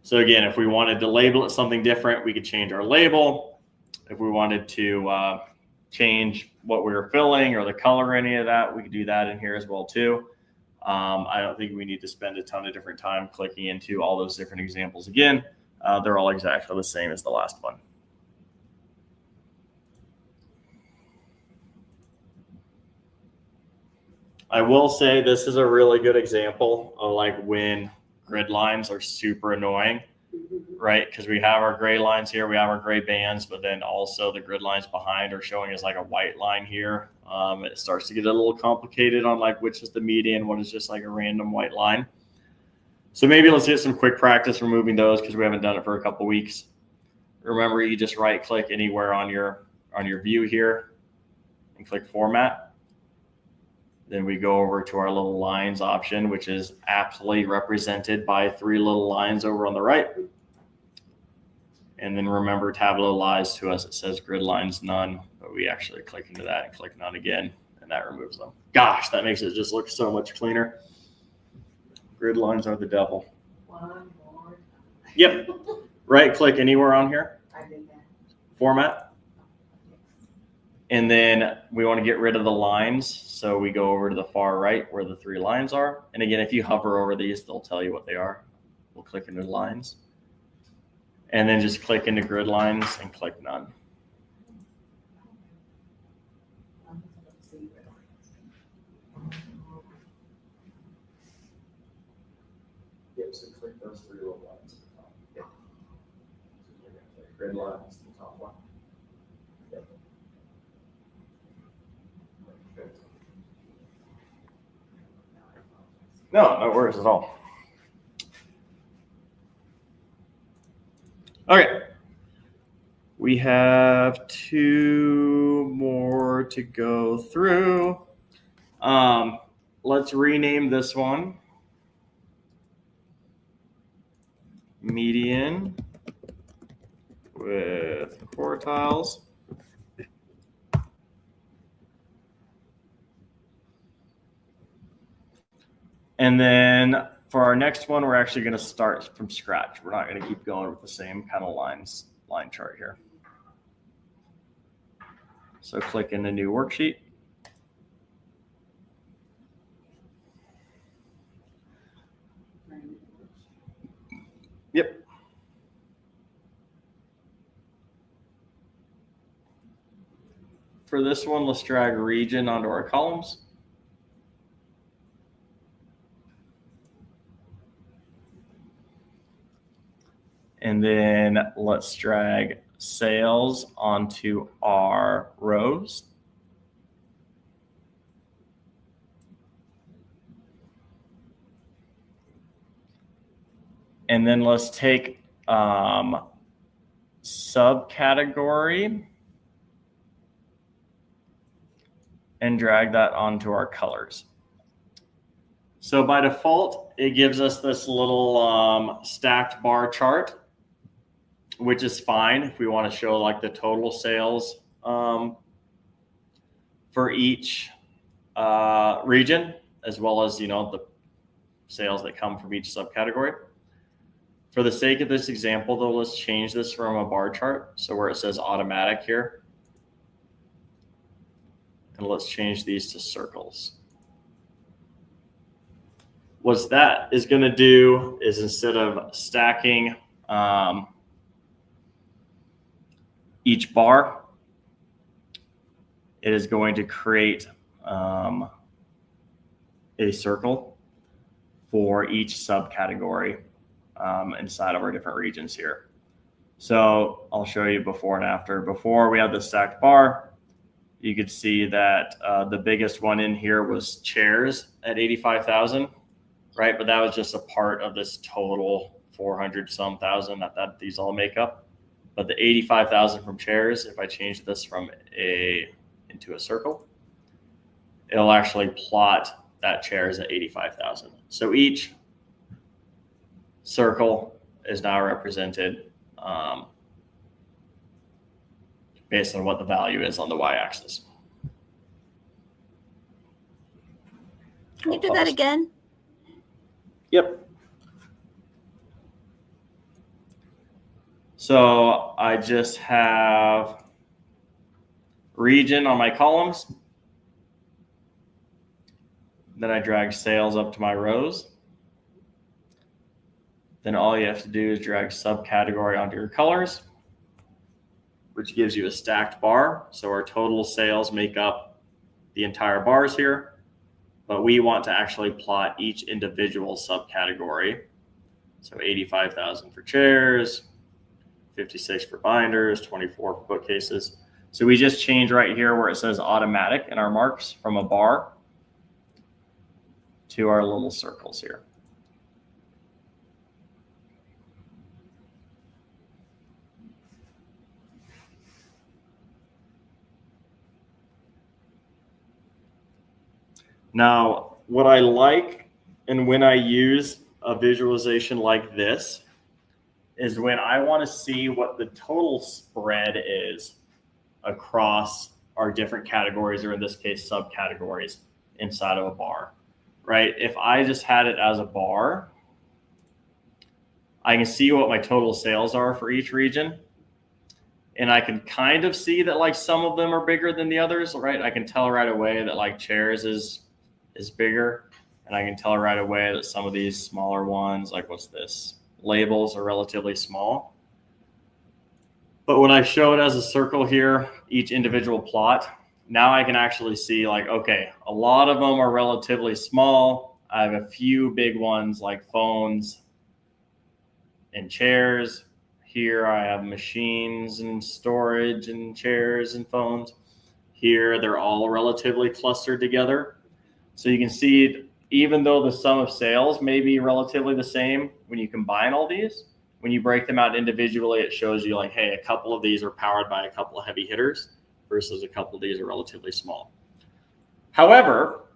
So again, if we wanted to label it something different, we could change our label. If we wanted to change what we were filling or the color or any of that, we could do that in here as well too. I don't think we need to spend a ton of different time clicking into all those different examples again. They're all exactly the same as the last one. I will say this is a really good example of like when grid lines are super annoying, right? Because we have our gray lines here, we have our gray bands, but then also the grid lines behind are showing us like a white line here. It starts to get a little complicated on like which is the median, what is just like a random white line. So maybe let's get some quick practice removing those because we haven't done it for a couple weeks. Remember, you just right click anywhere on your view here and click format. Then we go over to our little lines option, which is aptly represented by 3 little lines over on the right. And then remember, Tableau lies to us. It says grid lines none, but we actually click into that and click none again, and that removes them. Gosh, that makes it just look so much cleaner. Grid lines are the devil. One more time. Yep. Right click anywhere on here, I did that. format. And then we want to get rid of the lines. So we go over to the far right where the 3 lines are. And again, if you hover over these, they'll tell you what they are. We'll click into lines. And then just click into grid lines and click none. Yep, so click those 3 little lines at the top. Yep. So grid lines, the top one. Yep. No, no worries at all. Okay. We have 2 more to go through. Let's rename this one median with quartiles. And then for our next one, we're actually going to start from scratch. We're not going to keep going with the same kind of line chart here. So click in the new worksheet. Yep. For this one, let's drag region onto our columns. And then let's drag sales onto our rows. And then let's take subcategory and drag that onto our colors. So by default, it gives us this little stacked bar chart, which is fine if we want to show like the total sales for each region, as well as, you know, the sales that come from each subcategory. For the sake of this example, though, let's change this from a bar chart. So where it says automatic here, and let's change these to circles. What that is going to do is instead of stacking each bar, it is going to create a circle for each subcategory inside of our different regions here. So I'll show you before and after. Before we had the stacked bar, you could see that the biggest one in here was chairs at 85,000, right? But that was just a part of this total 400 some thousand that these all make up. But the 85,000 from chairs, if I change this from into a circle, it'll actually plot that chairs at 85,000. So each circle is now represented based on what the value is on the y-axis. Can you do that again? Yep. So I just have region on my columns. Then I drag sales up to my rows. Then all you have to do is drag subcategory onto your colors, which gives you a stacked bar. So our total sales make up the entire bars here, but we want to actually plot each individual subcategory. So 85,000 for chairs, 56 for binders, 24 for bookcases. So we just change right here where it says automatic in our marks from a bar to our little circles here. Now, what I like and when I use a visualization like this is when I want to see what the total spread is across our different categories, or in this case, subcategories inside of a bar, right? If I just had it as a bar, I can see what my total sales are for each region. And I can kind of see that like some of them are bigger than the others, right? I can tell right away that like chairs is bigger. And I can tell right away that some of these smaller ones, like what's this? Labels are relatively small. But when I show it as a circle here, each individual plot, now I can actually see like, okay, a lot of them are relatively small. I have a few big ones like phones and chairs. Here I have machines and storage and chairs and phones. Here they're all relatively clustered together. So you can see, even though the sum of sales may be relatively the same, when you combine all these, when you break them out individually, it shows you like, hey, a couple of these are powered by a couple of heavy hitters versus a couple of these are relatively small. However,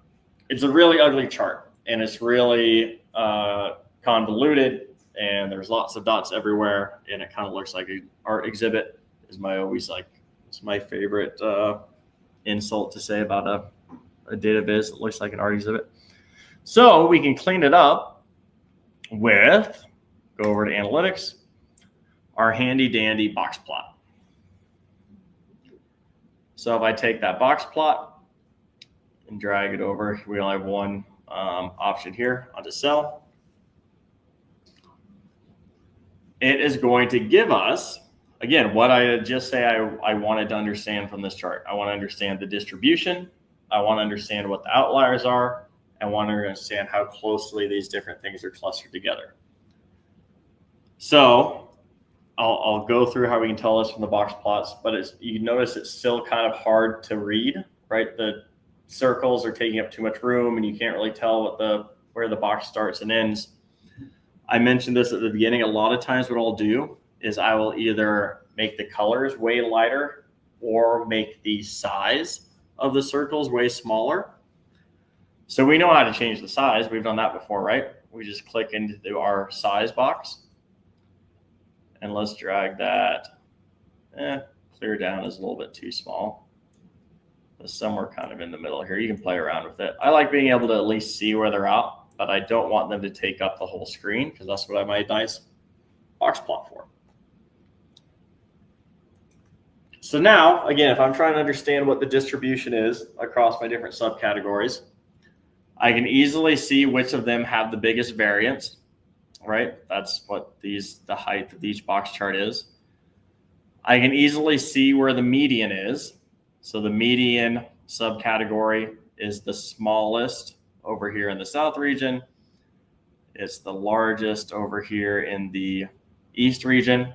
it's a really ugly chart and it's really convoluted. And there's lots of dots everywhere, and it kind of looks like an art exhibit. It's my favorite insult to say about a data viz. It looks like an art exhibit. So we can clean it up with, go over to analytics, our handy dandy box plot. So if I take that box plot and drag it over, we only have one option here onto cell. It is going to give us, again, what I just say I wanted to understand from this chart. I want to understand the distribution. I want to understand what the outliers are. I want to understand how closely these different things are clustered together. So I'll go through how we can tell this from the box plots, but you notice it's still kind of hard to read, right? The circles are taking up too much room and you can't really tell where the box starts and ends. I mentioned this at the beginning. A lot of times what I'll do is I will either make the colors way lighter or make the size of the circles way smaller. So we know how to change the size. We've done that before, right? We just click into our size box. And let's drag that. Clear down is a little bit too small. But somewhere kind of in the middle here. You can play around with it. I like being able to at least see where they're at. But I don't want them to take up the whole screen because that's what I made nice box plot for. So now, again, if I'm trying to understand what the distribution is across my different subcategories, I can easily see which of them have the biggest variance, right? That's what the height of each box chart is. I can easily see where the median is. So the median subcategory is the smallest over here in the South region. It's the largest over here in the East region.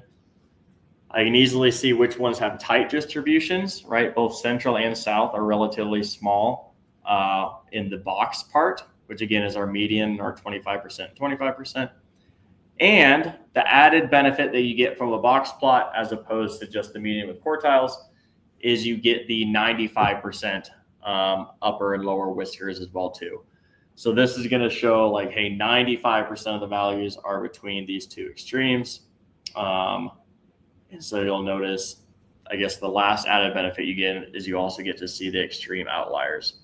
I can easily see which ones have tight distributions, right? Both Central and South are relatively small in the box part, which again is our median, our 25%, 25%. And the added benefit that you get from a box plot as opposed to just the median with quartiles is you get the 95% upper and lower whiskers as well too. So this is going to show like, hey, 95% of the values are between these two extremes. And so you'll notice, I guess the last added benefit you get is you also get to see the extreme outliers.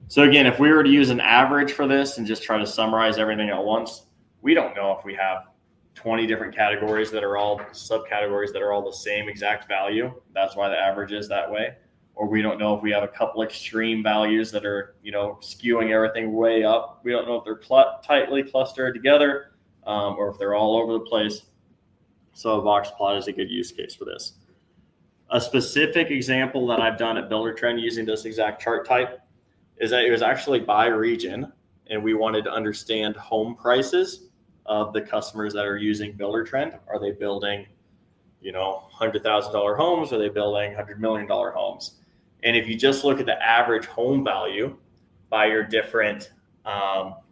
So again, if we were to use an average for this and just try to summarize everything at once, we don't know if we have 20 different categories that are all subcategories that are all the same exact value. That's why the average is that way. Or we don't know if we have a couple extreme values that are, skewing everything way up. We don't know if they're tightly clustered together or if they're all over the place. So a box plot is a good use case for this. A specific example that I've done at Buildertrend using this exact chart type is that it was actually by region, and we wanted to understand home prices of the customers that are using Buildertrend. Are they building, $100,000 homes? Are they building $100 million homes? And if you just look at the average home value by your different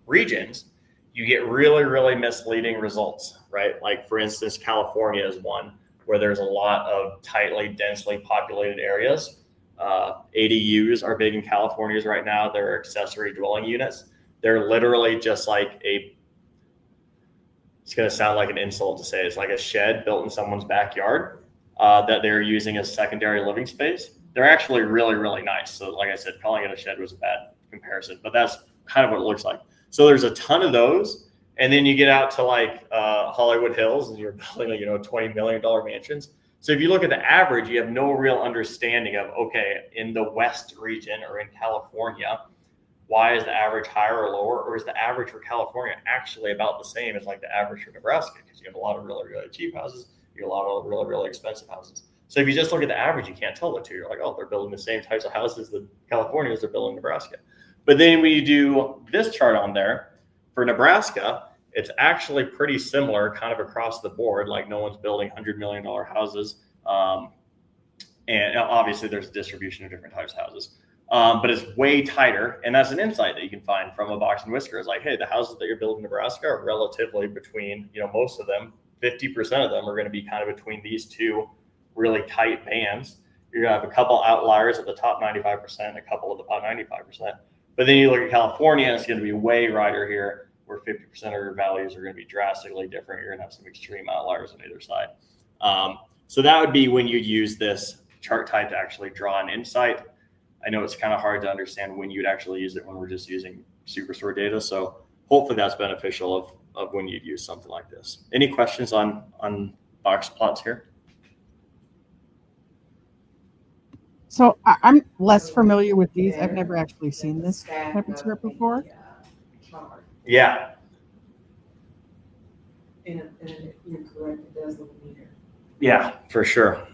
regions, you get really, really misleading results, right? Like for instance, California is one where there's a lot of tightly, densely populated areas. ADUs are big in California right now. They're accessory dwelling units. They're literally just like it's going to sound like an insult to say, it's like a shed built in someone's backyard that they're using as secondary living space. They're actually really, really nice. So like I said, calling it a shed was a bad comparison, but that's kind of what it looks like. So there's a ton of those, And then you get out to like Hollywood Hills and you're building, like, $20 million mansions. So if you look at the average, you have no real understanding of, okay, in the West region or in California, why is the average higher or lower? Or is the average for California actually about the same as like the average for Nebraska? Because you have a lot of really, really cheap houses. You have a lot of really, really expensive houses. So if you just look at the average, you can't tell the two. You're like, oh, they're building the same types of houses that California is, they're building Nebraska. But then when you do this chart on there, for Nebraska, it's actually pretty similar kind of across the board. Like no one's building $100 million houses. And obviously there's a distribution of different types of houses. But it's way tighter. And that's an insight that you can find from a box and whisker. Is like, hey, the houses that you're building in Nebraska are relatively between, most of them, 50% of them are going to be kind of between these two really tight bands. You're going to have a couple outliers at the top 95%, a couple of the bottom 95%. But then you look at California, and it's going to be way righter here, where 50% of your values are going to be drastically different. You're going to have some extreme outliers on either side. So that would be when you'd use this chart type to actually draw an insight. I know it's kind of hard to understand when you'd actually use it when we're just using Superstore data. So hopefully that's beneficial of when you'd use something like this. Any questions on box plots here? So I'm less familiar with these. I've never actually seen this type of chart before. Yeah. And you're correct, it does look neater. Yeah, for sure.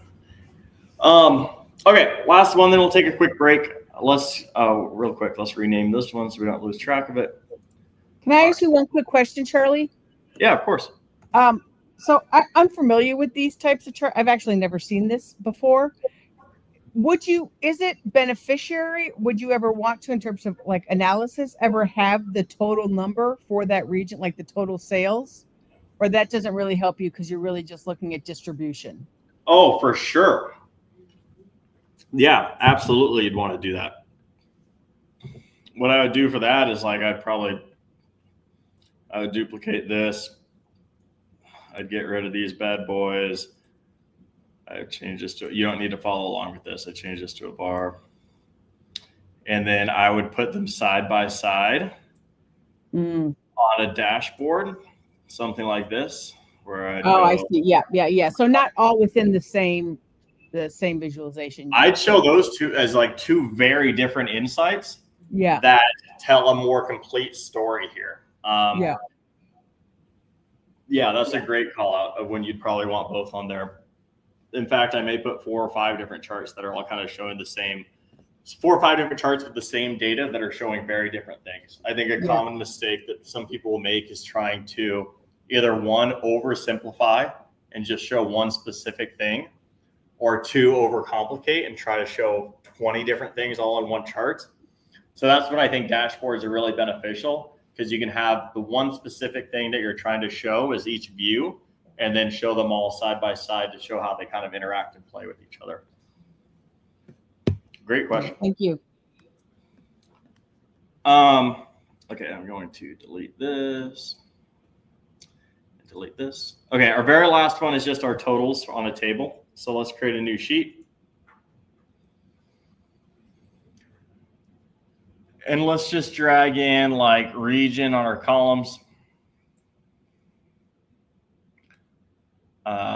Okay, last one, then we'll take a quick break. Let's real quick, let's rename this one so we don't lose track of it. Can I ask you one quick question, Charlie? Yeah, of course. So I'm familiar with these types of charts. I've actually never seen this before. Is it beneficiary? Would you ever want to, in terms of like analysis, ever have the total number for that region, like the total sales? Or that doesn't really help you because you're really just looking at distribution? Oh, for sure. Yeah, absolutely. You'd want to do that. What I would do for that is like, I would duplicate this. I'd get rid of these bad boys. I would change this to, you don't need to follow along with this. I change this to a bar. And then I would put them side by side on a dashboard, something like this, where I see. Yeah. So not all within the same visualization. I'd show those two as like two very different insights. Yeah. That tell a more complete story here. Yeah, that's a great call out of when you'd probably want both on there. In fact, I may put 4 or 5 different charts that are all kind of showing the same, 4 or 5 different charts with the same data that are showing very different things. I think a common mistake that some people will make is trying to either one, oversimplify and just show one specific thing, or 2, overcomplicate and try to show 20 different things all in one chart. So that's when I think dashboards are really beneficial, because you can have the one specific thing that you're trying to show as each view, and then show them all side by side to show how they kind of interact and play with each other. Great question. Thank you. Okay, I'm going to delete this. Delete this. Okay, our very last one is just our totals on a table. So let's create a new sheet. And let's just drag in like region on our columns.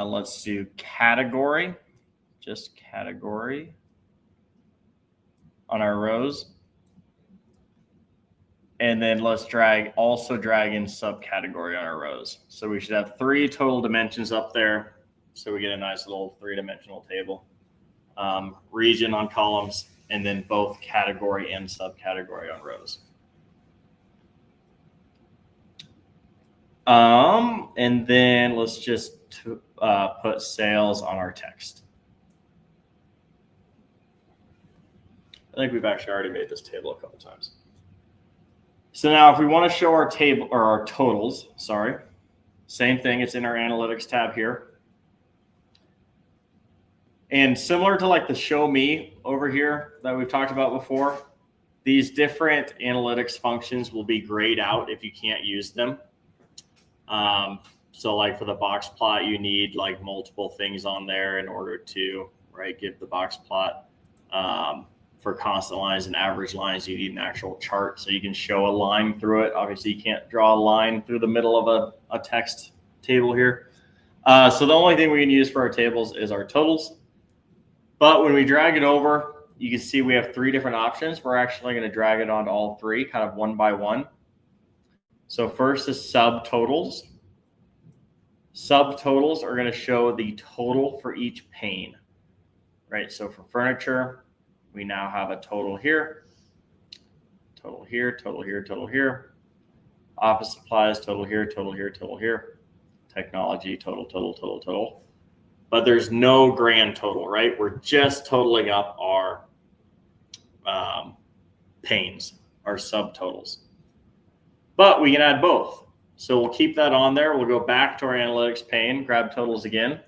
Let's do category, just category on our rows. And then let's also drag in subcategory on our rows. So we should have 3 total dimensions up there. So we get a nice little 3-dimensional table. Region on columns, and then both category and subcategory on rows. And then let's just put sales on our text. I think we've actually already made this table a couple times. So now if we want to show our table or our totals, same thing. It's in our analytics tab here. And similar to like the show me over here that we've talked about before, these different analytics functions will be grayed out if you can't use them. So like for the box plot, you need like multiple things on there in order to give the box plot. for constant lines and average lines, you need an actual chart so you can show a line through it. Obviously, you can't draw a line through the middle of a text table here. So the only thing we can use for our tables is our totals. But when we drag it over, you can see we have 3 different options. We're actually going to drag it onto all 3 kind of one by one. So first is subtotals. Subtotals are going to show the total for each pane, right? So for furniture, we now have a total here, total here, total here, total here. Office supplies, total here, total here, total here. Technology, total, total, total, total. But there's no grand total, right? We're just totaling up our panes, our subtotals. But we can add both. So we'll keep that on there. We'll go back to our analytics pane, grab totals again.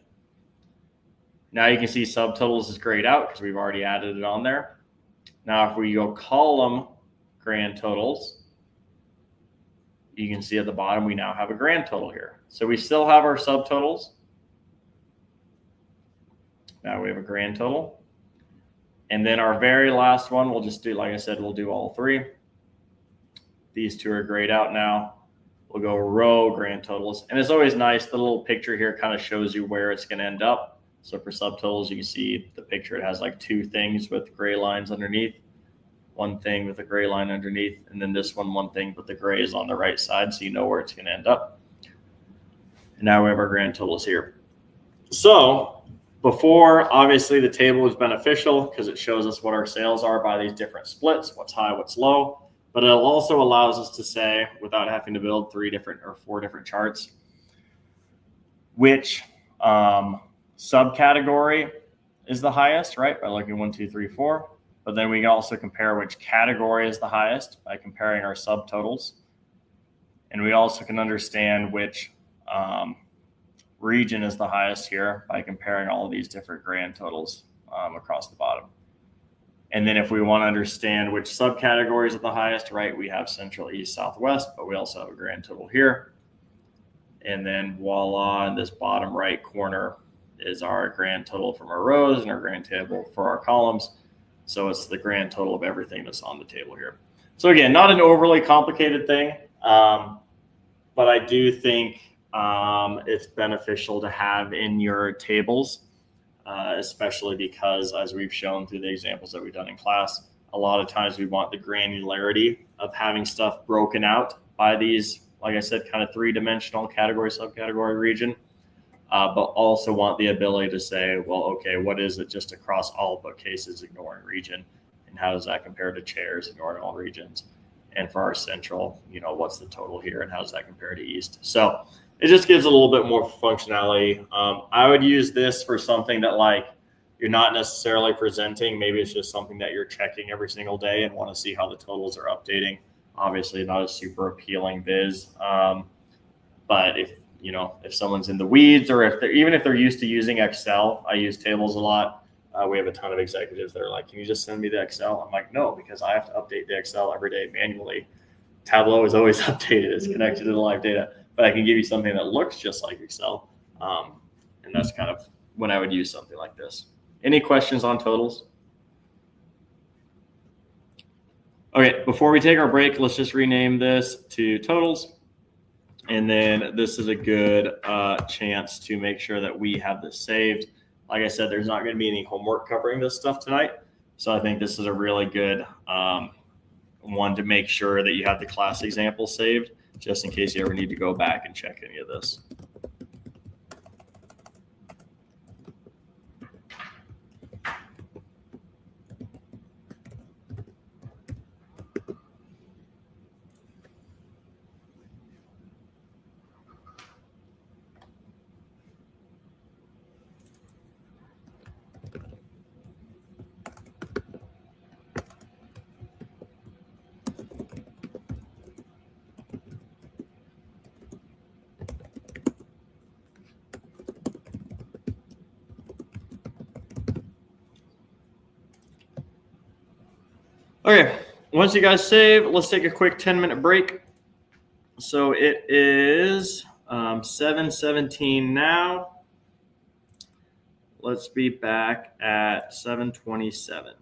Now you can see subtotals is grayed out because we've already added it on there. Now if we go column grand totals, you can see at the bottom we now have a grand total here. So we still have our subtotals. Now we have a grand total. And then our very last one, we'll just do, like I said, we'll do all 3. These 2 are grayed out now. We'll go row grand totals. And it's always nice. The little picture here kind of shows you where it's going to end up. So for subtotals, you can see the picture. It has like 2 things with gray lines underneath, 1 thing with a gray line underneath, and then this one thing, but the gray is on the right side, so you know where it's going to end up. And now we have our grand totals here. So before, obviously, the table is beneficial because it shows us what our sales are by these different splits, what's high, what's low. But it also allows us to say, without having to build 3 different or 4 different charts, which subcategory is the highest, right? By looking 1, 2, 3, 4. But then we can also compare which category is the highest by comparing our subtotals. And we also can understand which region is the highest here by comparing all of these different grand totals across the bottom. And then if we want to understand which subcategories are the highest, right, we have central, east, southwest, but we also have a grand total here. And then voila, in this bottom right corner is our grand total from our rows and our grand total for our columns. So it's the grand total of everything that's on the table here. So again, not an overly complicated thing, but I do think it's beneficial to have in your tables, especially because, as we've shown through the examples that we've done in class, a lot of times we want the granularity of having stuff broken out by these, like I said, kind of 3-dimensional category, subcategory, region, but also want the ability to say, well, okay, what is it just across all bookcases, ignoring region? And how does that compare to chairs, ignoring all regions? And for our central, what's the total here and how does that compare to east? So it just gives a little bit more functionality. I would use this for something that like you're not necessarily presenting. Maybe it's just something that you're checking every single day and want to see how the totals are updating. Obviously not a super appealing viz. But if someone's in the weeds or even if they're used to using Excel, I use tables a lot. We have a ton of executives that are like, can you just send me the Excel? I'm like, no, because I have to update the Excel every day manually. Tableau is always updated. It's connected to the live data. But I can give you something that looks just like Excel. And that's kind of when I would use something like this. Any questions on totals? Okay, before we take our break, let's just rename this to totals. And then this is a good chance to make sure that we have this saved. Like I said, there's not going to be any homework covering this stuff tonight. So I think this is a really good one to make sure that you have the class example saved, just in case you ever need to go back and check any of this. Okay, once you guys save, let's take a quick 10-minute break. So it is 7:17 now. Let's be back at 7:27.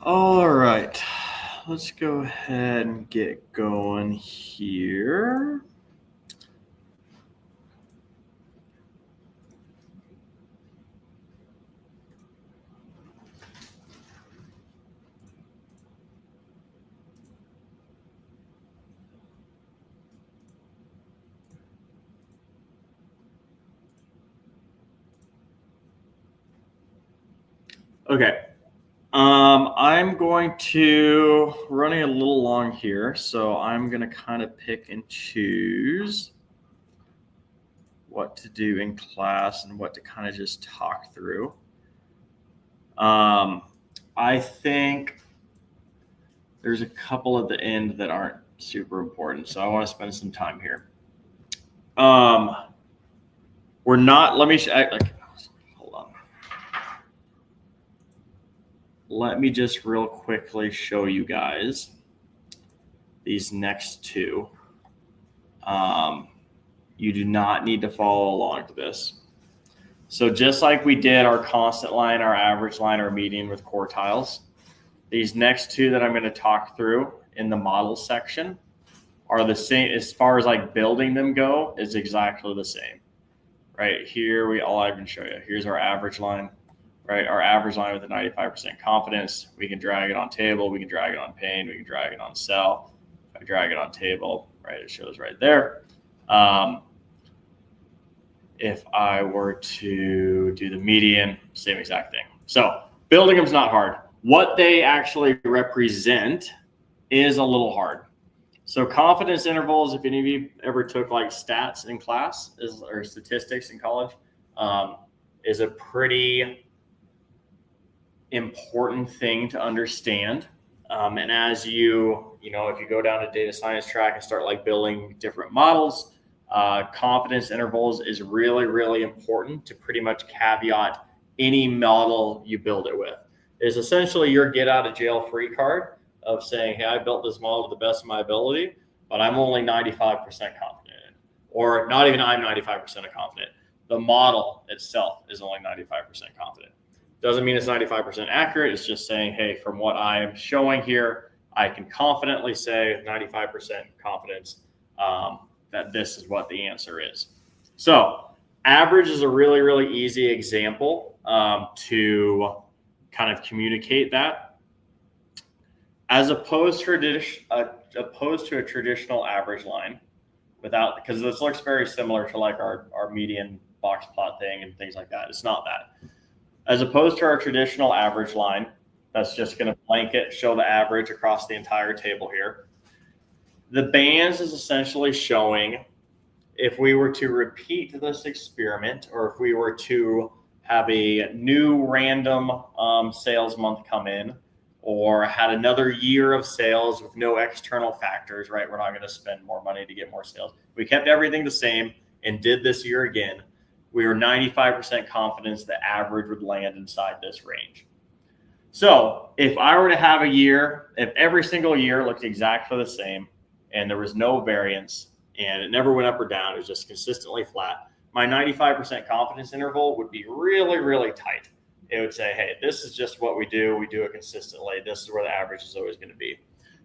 All right, let's go ahead and get going here. Okay. I'm going to running a little long here, so I'm going to kind of pick and choose what to do in class and what to kind of just talk through. I think there's a couple at the end that aren't super important, so I want to spend some time here. We're not. Let me hold on. Let me just real quickly show you guys these next two. You do not need to follow along to this. So just like we did our constant line, our average line, our median with quartiles, these next two that I'm going to talk through in the model section are the same as far as like building them go, is exactly the same. Right here, all I can show you. Here's our average line, right? Our average line with a 95% confidence. We can drag it on table. We can drag it on pane. We can drag it on cell. If I drag it on table, right, it shows right there. If I were to do the median, same exact thing. So building them is not hard. What they actually represent is a little hard. So confidence intervals, if any of you ever took like stats in class or statistics in college, is a pretty important thing to understand. And as if you go down a data science track and start like building different models, confidence intervals is really, really important to pretty much caveat any model you build it with. Is essentially your get out of jail free card of saying, hey, I built this model to the best of my ability, but I'm only 95% confident in it. Or not even I'm 95% confident. The model itself is only 95% confident. Doesn't mean it's 95% accurate. It's just saying, hey, from what I am showing here, I can confidently say 95% confidence that this is what the answer is. So average is a really, really easy example to kind of communicate that. As opposed to a traditional average line, because this looks very similar to like our median box plot thing and things like that. It's not that. As opposed to our traditional average line, that's just going to blanket show the average across the entire table here. The bands is essentially showing if we were to repeat this experiment, or if we were to have a new random sales month come in, or had another year of sales with no external factors, right? We're not going to spend more money to get more sales. We kept everything the same and did this year again. We were 95% confidence the average would land inside this range. So if I were to have a year, if every single year looked exactly the same and there was no variance and it never went up or down, it was just consistently flat, my 95% confidence interval would be really, really tight. It would say, hey, this is just what we do. We do it consistently. This is where the average is always going to be.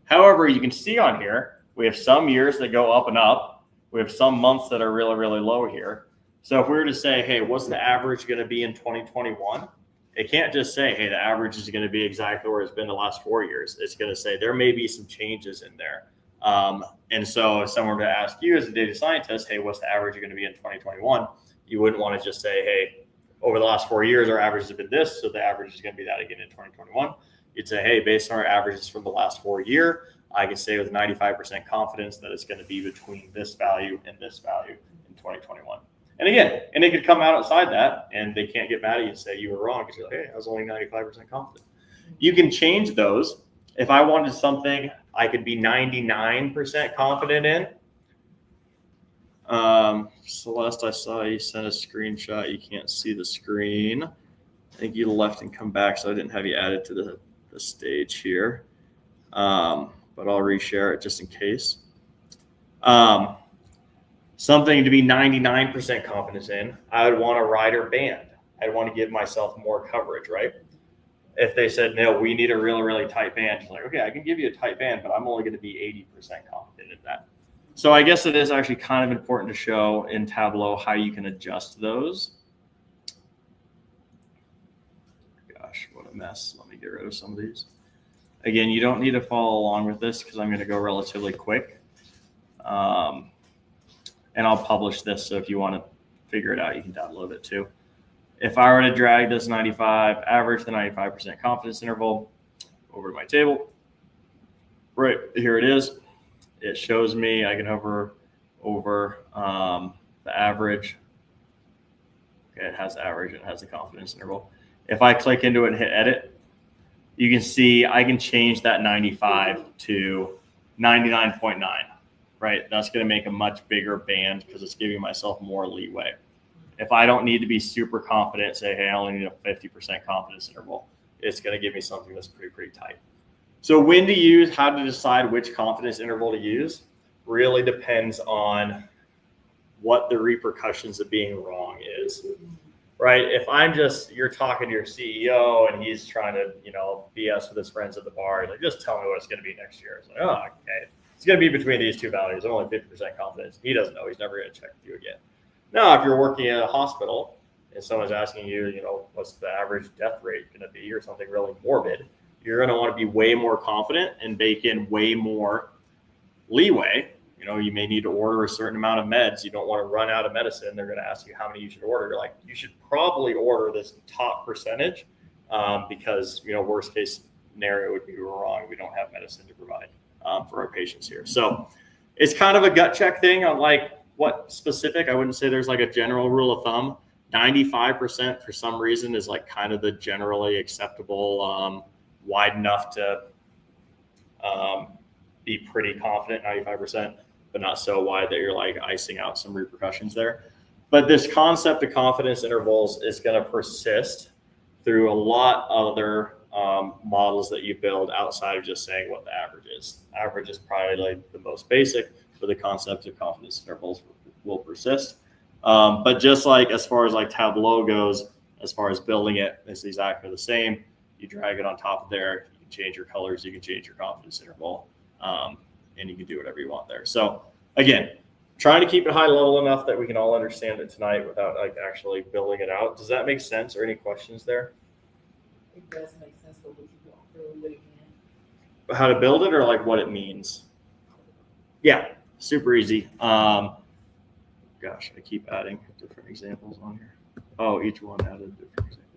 However, you can see on here, we have some years that go up and up. We have some months that are really, really low here. So if we were to say, hey, what's the average going to be in 2021? It can't just say, hey, the average is going to be exactly where it's been the last 4 years. It's going to say there may be some changes in there. And so if someone were to ask you as a data scientist, hey, what's the average going to be in 2021? You wouldn't want to just say, hey, over the last 4 years, our average has been this, so the average is going to be that again in 2021. You'd say, hey, based on our averages from the last 4 years, I can say with 95% confidence that it's going to be between this value and this value in 2021. And again, and it could come out outside that, and they can't get mad at you and say you were wrong because you're like, hey, I was only 95% confident. You can change those. If I wanted something I could be 99% confident in, Celeste, I saw you sent a screenshot. You can't see the screen. I think you left and come back, so I didn't have you added to the stage here. But I'll reshare it just in case. Something to be 99% confidence in, I would want a rider band. I'd want to give myself more coverage, right? If they said, no, we need a really, really tight band, it's like, okay, I can give you a tight band, but I'm only going to be 80% confident in that. So I guess it is actually kind of important to show in Tableau how you can adjust those. Gosh, what a mess. Let me get rid of some of these. Again, you don't need to follow along with this because I'm going to go relatively quick. And I'll publish this, so if you want to figure it out, you can download it too. If I were to drag this 95, average the 95% confidence interval over to my table, right here it is. It shows me, I can hover over the average. Okay, it has the average, it has the confidence interval. If I click into it and hit edit, you can see I can change that 95 to 99.9, right? That's going to make a much bigger band because it's giving myself more leeway. If I don't need to be super confident, say, hey, I only need a 50% confidence interval, it's going to give me something that's pretty tight. So when to use, how to decide which confidence interval to use really depends on what the repercussions of being wrong is, right? If you're talking to your CEO and he's trying to, BS with his friends at the bar, like, just tell me what it's going to be next year. It's like, oh, okay. It's going to be between these two values. I'm only 50% confidence. He doesn't know. He's never going to check with you again. Now, if you're working at a hospital and someone's asking you, what's the average death rate going to be or something really morbid, you're going to want to be way more confident and bake in way more leeway. You may need to order a certain amount of meds. You don't want to run out of medicine. They're going to ask you how many you should order. You're like, you should probably order this top percentage because, worst case scenario would be wrong. We don't have medicine to provide for our patients here. So it's kind of a gut check thing on like, what specific. I wouldn't say there's like a general rule of thumb. 95% for some reason is like kind of the generally acceptable, wide enough to be pretty confident, 95%, but not so wide that you're like icing out some repercussions there. But this concept of confidence intervals is going to persist through a lot of other models that you build outside of just saying what the average is. Average is probably like the most basic, but the concept of confidence intervals will persist. But just like as far as like Tableau goes, as far as building it, it's exactly the same. You drag it on top of there, you can change your colors, you can change your confidence interval, and you can do whatever you want there. So again, trying to keep it high level enough that we can all understand it tonight without like actually building it out. Does that make sense, or any questions there? It does make sense, but would you walk through it again? How to build it or like what it means? Yeah, super easy. Gosh, I keep adding different examples on here. Oh, each one added a different example.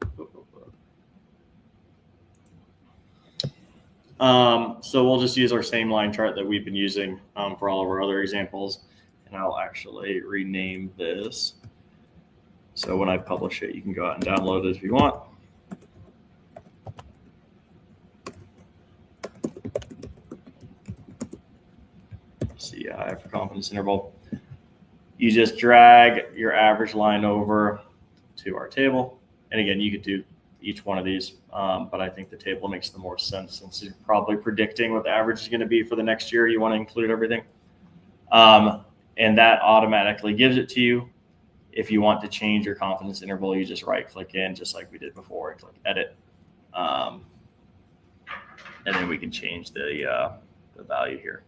So we'll just use our same line chart that we've been using for all of our other examples. And I'll actually rename this. So when I publish it, you can go out and download it if you want. CI for confidence interval. You just drag your average line over to our table. And again, you could do each one of these, but I think the table makes the more sense since you're probably predicting what the average is going to be for the next year. You want to include everything. And that automatically gives it to you. If you want to change your confidence interval, you just right click in just like we did before and click edit. And then we can change the value here.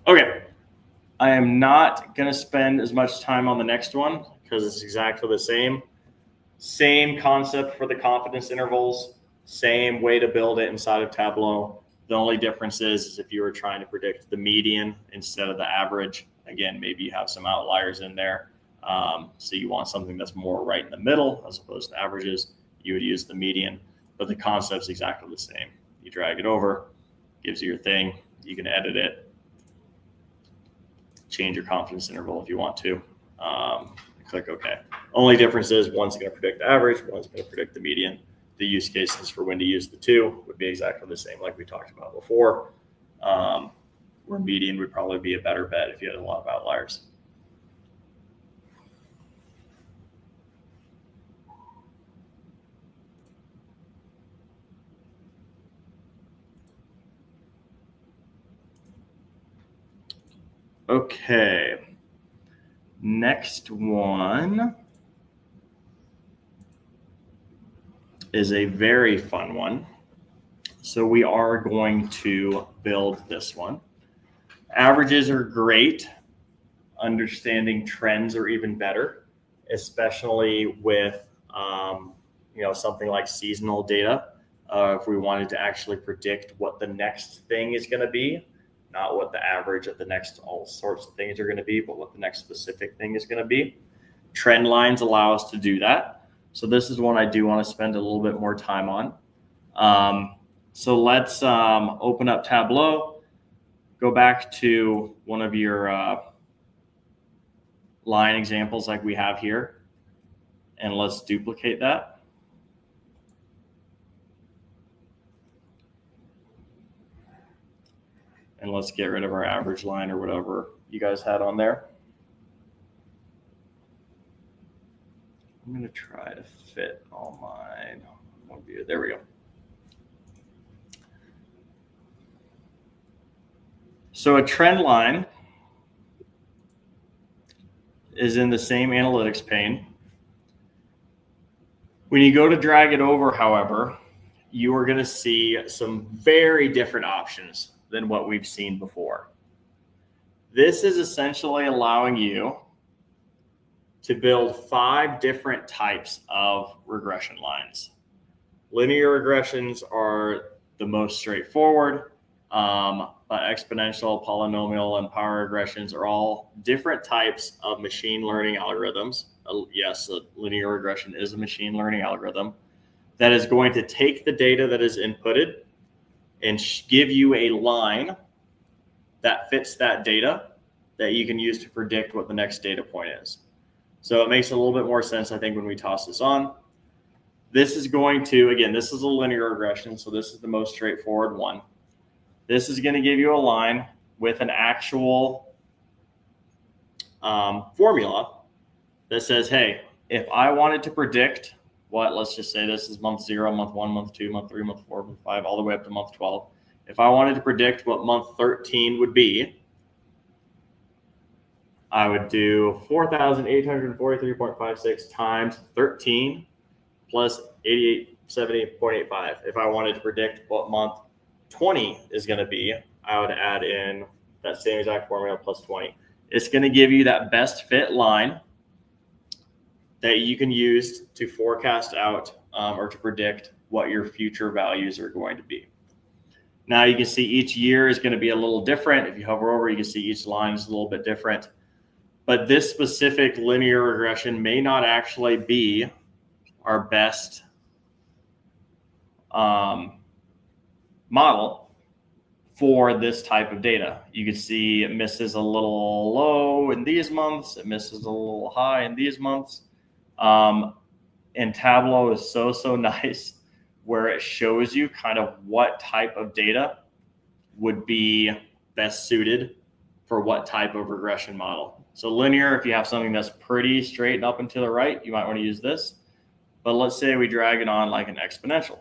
Okay, I am not going to spend as much time on the next one because it's exactly the same. Same concept for the confidence intervals, same way to build it inside of Tableau. The only difference is if you were trying to predict the median instead of the average, again, maybe you have some outliers in there. So you want something that's more right in the middle as opposed to averages, you would use the median, but the concept's exactly the same. You drag it over, gives you your thing, you can edit it. Change your confidence interval if you want to. Click OK. Only difference is one's going to predict the average, one's going to predict the median. The use cases for when to use the two would be exactly the same like we talked about before. Where median would probably be a better bet if you had a lot of outliers. Okay. Next one is a very fun one. So we are going to build this one. Averages are great. Understanding trends are even better, especially with something like seasonal data. If we wanted to actually predict what the next thing is going to be, not what the average of the next all sorts of things are going to be, but what the next specific thing is going to be. Trend lines allow us to do that. So this is one I do want to spend a little bit more time on. So let's open up Tableau, go back to one of your line examples like we have here, and let's duplicate that. And let's get rid of our average line or whatever you guys had on there. I'm going to try to fit all mine. There we go. So a trend line is in the same analytics pane. When you go to drag it over, however, you are going to see some very different options than what we've seen before. This is essentially allowing you to build 5 different types of regression lines. Linear regressions are the most straightforward, but exponential, polynomial, and power regressions are all different types of machine learning algorithms. Yes, a linear regression is a machine learning algorithm that is going to take the data that is inputted and give you a line that fits that data that you can use to predict what the next data point is. So it makes a little bit more sense, I think, when we toss this on. This is going to, again, this is a linear regression, so this is the most straightforward one. This is going to give you a line with an actual formula that says, hey, if I wanted to predict what, let's just say this is month 0, month 1, month 2, month 3, month 4, month 5, all the way up to month 12. If I wanted to predict what month 13 would be, I would do 4,843.56 times 13 plus 8870.85. If I wanted to predict what month 20 is going to be, I would add in that same exact formula plus 20. It's going to give you that best fit line that you can use to forecast out or to predict what your future values are going to be. Now you can see each year is going to be a little different. If you hover over, you can see each line is a little bit different. But this specific linear regression may not actually be our best model for this type of data. You can see it misses a little low in these months. It misses a little high in these months. And Tableau is so nice where it shows you kind of what type of data would be best suited for what type of regression model. So linear, if you have something that's pretty straight and up and to the right, you might want to use this. But let's say we drag it on like an exponential.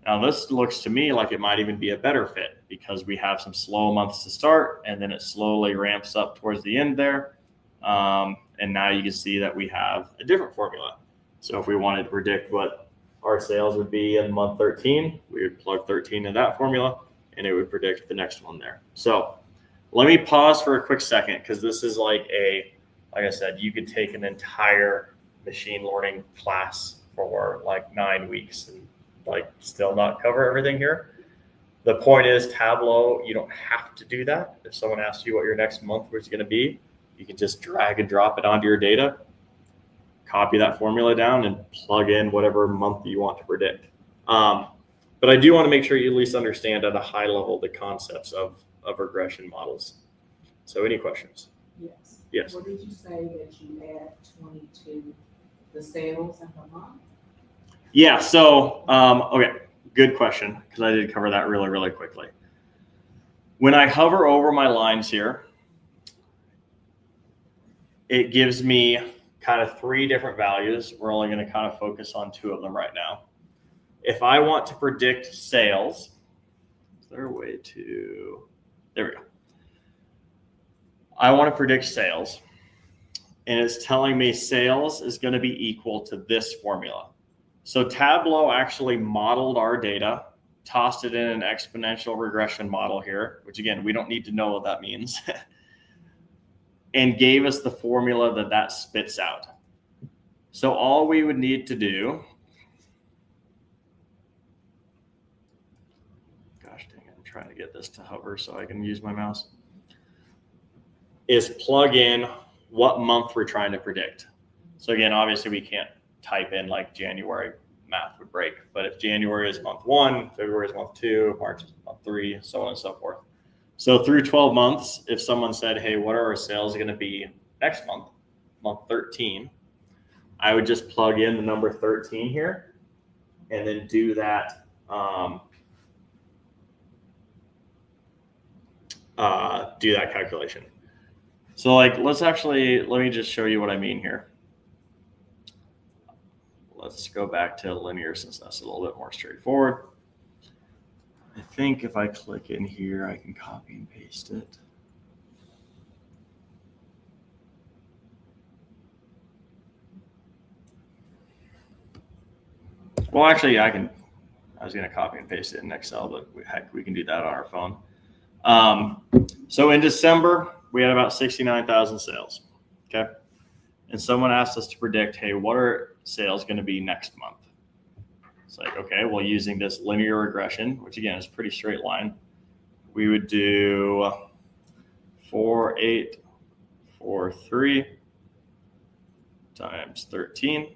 Now this looks to me like it might even be a better fit because we have some slow months to start and then it slowly ramps up towards the end there. And now you can see that we have a different formula. So if we wanted to predict what our sales would be in month 13, we would plug 13 in that formula and it would predict the next one there. So let me pause for a quick second because this is like I said, you could take an entire machine learning class for like 9 weeks and like still not cover everything here. The point is Tableau, you don't have to do that. If someone asks you what your next month was going to be, you can just drag and drop it onto your data, copy that formula down and plug in whatever month you want to predict. But I do want to make sure you at least understand at a high level the concepts of regression models. So any questions? Yes. Yes. What did you say that you add 20 to the sales in the month? Yeah, so, okay, good question, because I did cover that really quickly. When I hover over my lines here, it gives me kind of 3 different values. We're only going to kind of focus on 2 of them right now. If I want to predict sales, is there a way to, there we go. I want to predict sales. And it's telling me sales is going to be equal to this formula. So Tableau actually modeled our data, tossed it in an exponential regression model here, which again, we don't need to know what that means, and gave us the formula that spits out. So all we would need to do, gosh dang it, I'm trying to get this to hover so I can use my mouse, is plug in what month we're trying to predict. So again, obviously we can't type in like January, math would break. But if January is month 1, February is month 2, March is month 3, so on and so forth. So through 12 months, if someone said, hey, what are our sales going to be next month, month 13, I would just plug in the number 13 here and then do that calculation. So like, let me just show you what I mean here. Let's go back to linear since that's a little bit more straightforward. I think if I click in here, I can copy and paste it. Well, actually, I was going to copy and paste it in Excel, but heck, we can do that on our phone. So in December, we had about 69,000 sales. Okay. And someone asked us to predict, hey, what are sales going to be next month? It's like, okay, well, using this linear regression, which again is pretty straight line, we would do 4843 times 13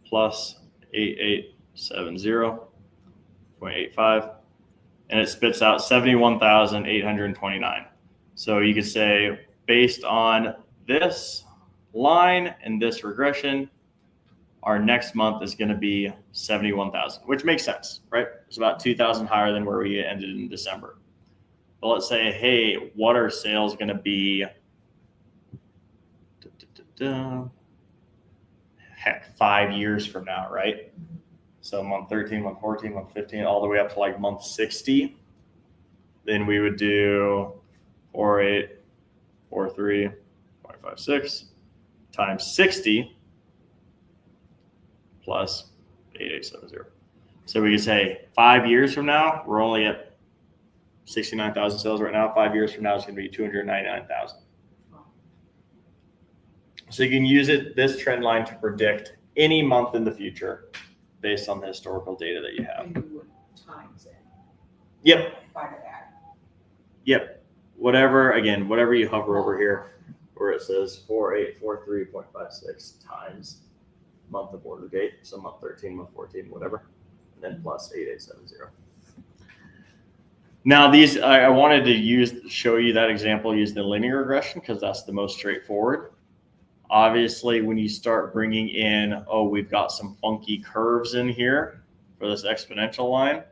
plus 8870.85, and it spits out 71,829. So you could say, based on this line and this regression, our next month is going to be 71,000, which makes sense, right? It's about 2,000 higher than where we ended in December. But let's say, hey, what are sales going to be? Heck, 5 years from now, right? So month 13, month 14, month 15, all the way up to like month 60. Then we would do 4843.56 times 60 plus 8870. So we could say 5 years from now, we're only at 69,000 sales right now. 5 years from now, it's going to be 299,000. So you can use this trend line to predict any month in the future based on the historical data that you have. And you would times it. Yep. By that. Yep. Whatever you hover over here where it says 4843.56 times month of order date, so month 13, month 14, whatever, and then plus 8870. Now these, I wanted to show you that example, use the linear regression because that's the most straightforward. Obviously, when you start bringing in, we've got some funky curves in here for this exponential line,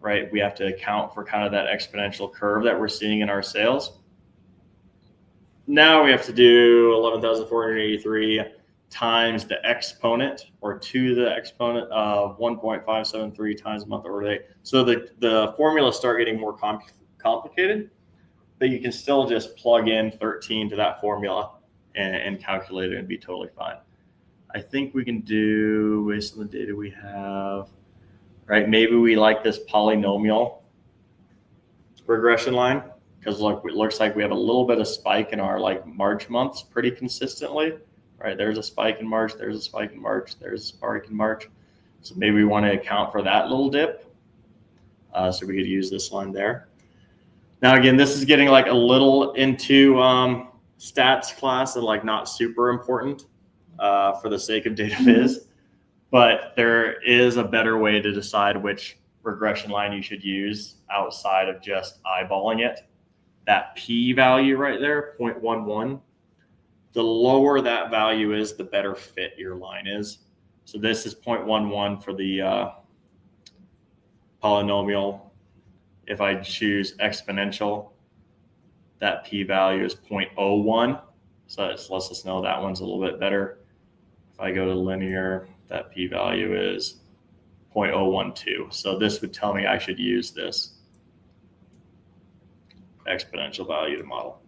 right? We have to account for kind of that exponential curve that we're seeing in our sales. Now we have to do 11,483 times the exponent or to the exponent of 1.573 times month order date. So the formulas start getting more complicated, but you can still just plug in 13 to that formula and calculate it and be totally fine. I think we can do, based on the data we have, right? Maybe we like this polynomial regression line because look, it looks like we have a little bit of spike in our like March months pretty consistently, right? There's a spike in March, there's a spike in March, there's a spike in March. So maybe we want to account for that little dip. So we could use this line there. Now, again, this is getting like a little into stats class and like not super important for the sake of data viz, but there is a better way to decide which regression line you should use outside of just eyeballing it. That P value right there, 0.11, the lower that value is, the better fit your line is. So this is 0.11 for the polynomial. If I choose exponential, that p-value is 0.01. So it lets us know that one's a little bit better. If I go to linear, that p-value is 0.012. So this would tell me I should use this exponential value to model.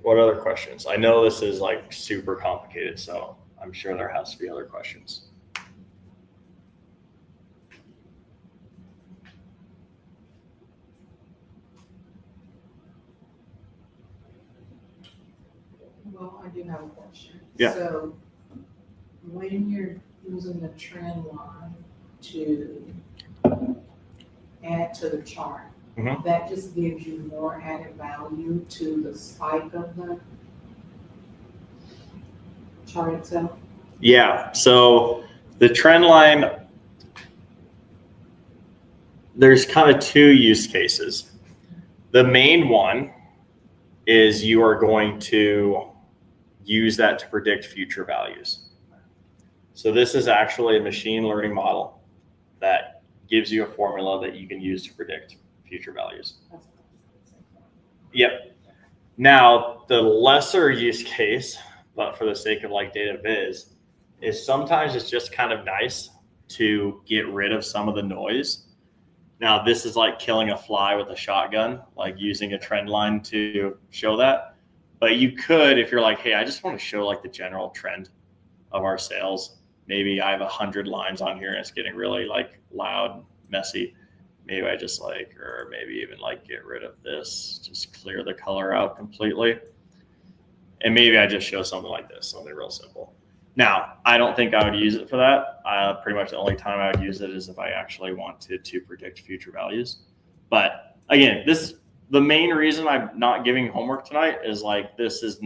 What other questions? I know this is like super complicated, so I'm sure there has to be other questions. Well, I do have a question. Yeah. So when you're using the trend line to add to the chart, Mhm. that just gives you more added value to the spike of the chart itself? Yeah, so the trend line, there's kind of two use cases. The main one is you are going to use that to predict future values. So this is actually a machine learning model that gives you a formula that you can use to predict future values. That's what I was gonna say. Yep. Now, the lesser use case, but for the sake of like data viz, is sometimes it's just kind of nice to get rid of some of the noise. Now, this is like killing a fly with a shotgun, like using a trend line to show that. But you could, if you're like, hey, I just want to show like the general trend of our sales. Maybe I have 100 lines on here and it's getting really like loud, messy. Maybe I just like, or maybe even like get rid of this, just clear the color out completely. And maybe I just show something like this, something real simple. Now, I don't think I would use it for that. Pretty much the only time I would use it is if I actually wanted to predict future values. But again, the main reason I'm not giving homework tonight is like, these are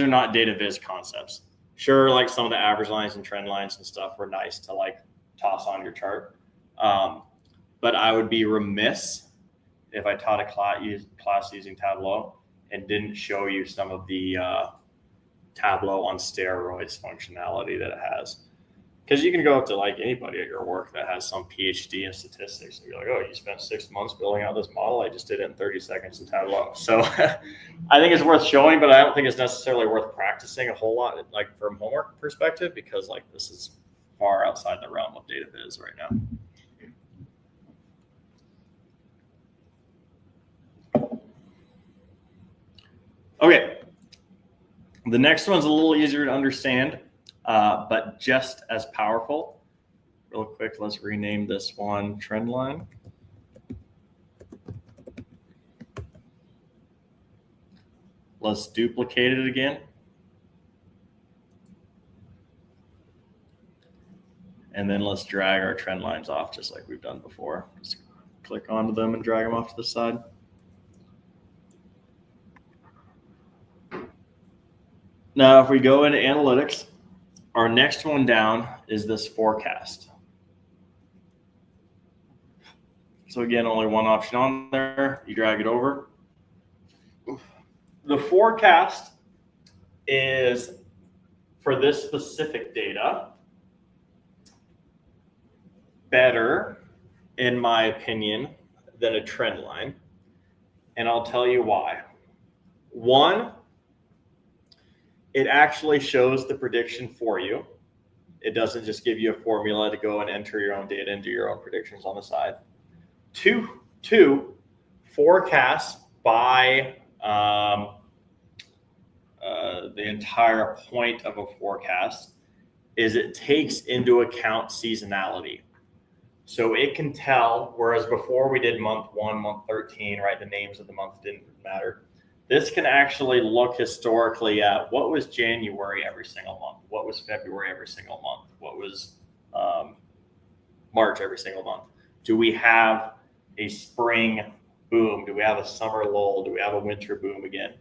not data viz concepts. Sure, like some of the average lines and trend lines and stuff were nice to like toss on your chart. But I would be remiss if I taught a class using Tableau and didn't show you some of the Tableau on steroids functionality that it has. Because you can go up to like anybody at your work that has some PhD in statistics and be like, oh, you spent 6 months building out this model. I just did it in 30 seconds in Tableau. So I think it's worth showing, but I don't think it's necessarily worth practicing a whole lot, like from homework perspective, because like this is far outside the realm of data viz right now. Okay, the next one's a little easier to understand, but just as powerful. Real quick, let's rename this one trend line. Let's duplicate it again. And then let's drag our trend lines off just like we've done before. Just click onto them and drag them off to the side. Now, if we go into analytics, our next one down is this forecast. So again, only one option on there. You drag it over. The forecast is for this specific data better, in my opinion, than a trend line. And I'll tell you why. One, it actually shows the prediction for you. It doesn't just give you a formula to go and enter your own data and do your own predictions on the side. Two, forecasts by the entire point of a forecast is it takes into account seasonality. So it can tell, whereas before we did month 1, month 13, right? The names of the months didn't matter. This can actually look historically at what was January every single month, what was February every single month, what was March every single month. Do we have a spring boom? Do we have a summer lull? Do we have a winter boom again?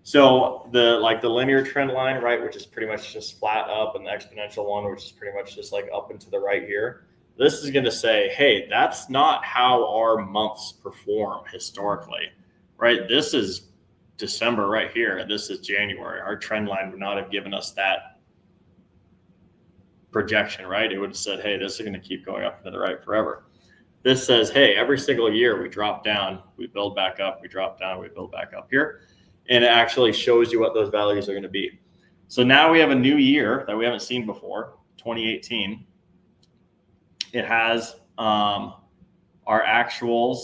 So the linear trend line, right, which is pretty much just flat up, and the exponential one, which is pretty much just like up and to the right here. This is going to say, hey, that's not how our months perform historically, right? This is December right here, and this is January. Our trend line would not have given us that projection, right? It would have said, hey, this is going to keep going up and to the right forever. This says, hey, every single year we drop down, we build back up, we drop down, we build back up here. And it actually shows you what those values are going to be. So now we have a new year that we haven't seen before, 2018, it has our actuals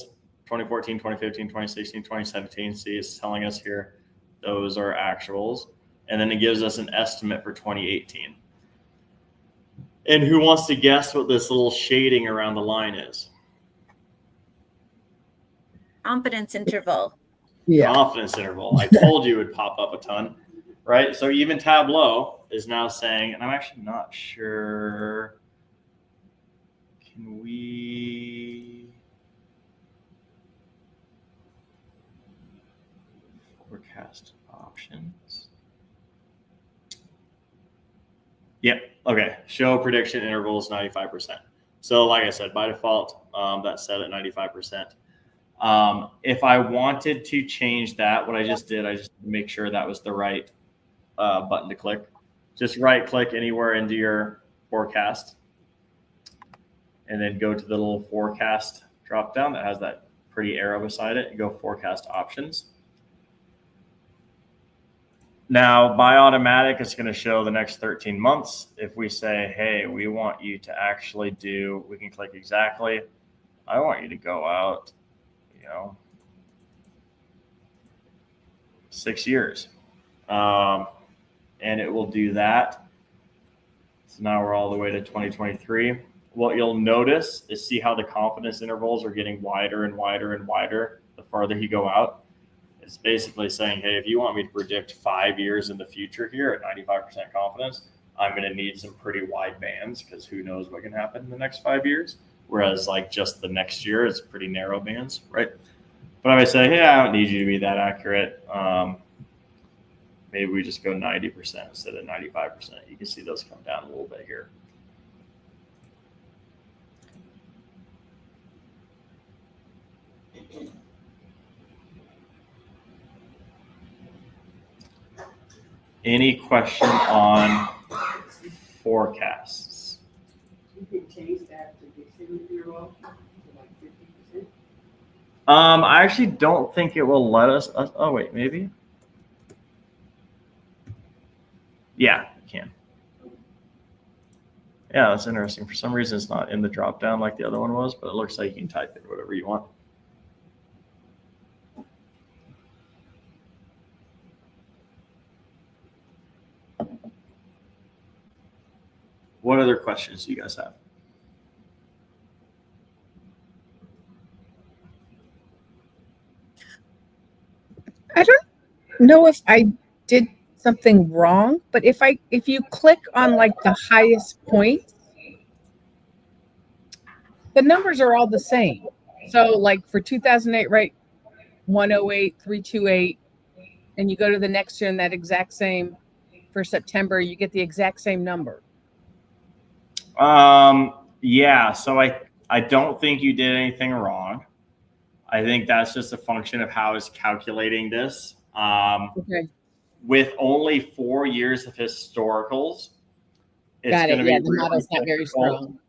2014, 2015, 2016, 2017. See, it's telling us here those are actuals. And then it gives us an estimate for 2018. And who wants to guess what this little shading around the line is? Confidence interval. Yeah. Confidence interval. I told you it would pop up a ton, right? So even Tableau is now saying, and I'm actually not sure, can we forecast options? Yep. Okay. Show prediction intervals 95%. So like I said, by default, that's set at 95%. If I wanted to change that, what I just did, I just make sure that was the right button to click. Just right click anywhere into your forecast and then go to the little forecast drop down that has that pretty arrow beside it and go forecast options. Now, by automatic, it's going to show the next 13 months. If we say, hey, we want you to actually do, we can click exactly. I want you to go out, 6 years. And it will do that. So now we're all the way to 2023. What you'll notice is see how the confidence intervals are getting wider and wider and wider the farther you go out. It's basically saying, hey, if you want me to predict 5 years in the future here at 95% confidence, I'm going to need some pretty wide bands because who knows what can happen in the next 5 years. Whereas like just the next year, it's pretty narrow bands, right? But if I say, hey, I don't need you to be that accurate, maybe we just go 90% instead of 95%. You can see those come down a little bit here. Any question on forecasts? You can change that to the signature to like 50%. I actually don't think it will let us. Oh wait, maybe. Yeah, you can. Yeah, that's interesting. For some reason, it's not in the drop down like the other one was, but it looks like you can type in whatever you want. What other questions do you guys have? I don't know if I did something wrong, but if you click on like the highest point, the numbers are all the same. So like for 2008, right? 108, 328, and you go to the next year and that exact same for September, you get the exact same number. Yeah, so I don't think you did anything wrong. I think that's just a function of how it's calculating this. Okay. With only 4 years of historicals, it's Got going it. to Yeah, be the model's not very strong.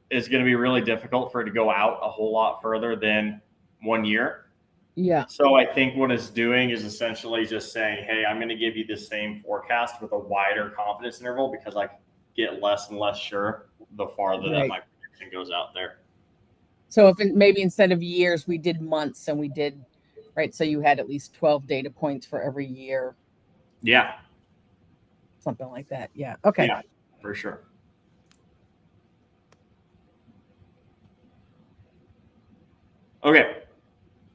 It's going to be really difficult for it to go out a whole lot further than 1 year. Yeah. So I think what it's doing is essentially just saying, hey, I'm going to give you the same forecast with a wider confidence interval because I get less and less sure the farther that my prediction goes out there. So if maybe instead of years, we did months and we did, right? So you had at least 12 data points for every year. Yeah. Something like that. Yeah. Okay. Yeah, for sure. Okay.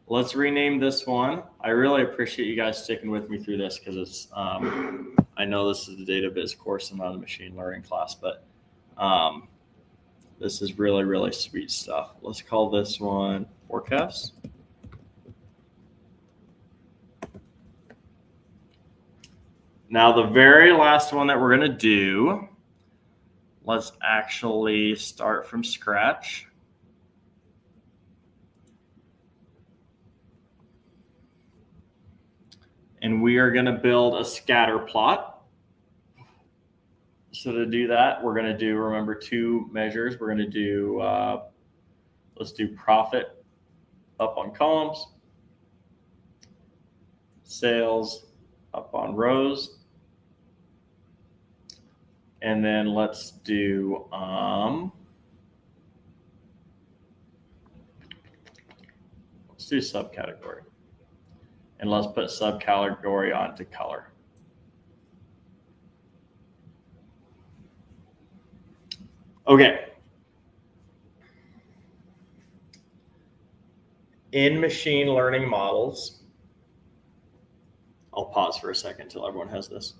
Let's rename this one. I really appreciate you guys sticking with me through this because it's, I know this is the data viz course and not a machine learning class, but this is really, really sweet stuff. Let's call this one forecast. Now, the very last one that we're going to do, let's actually start from scratch. And we are going to build a scatter plot. So to do that, we're going to do, remember, 2 measures. We're going to do, let's do profit up on columns, sales up on rows, And then let's do subcategory. And let's put subcategory onto color. Okay. In machine learning models, I'll pause for a second until everyone has this.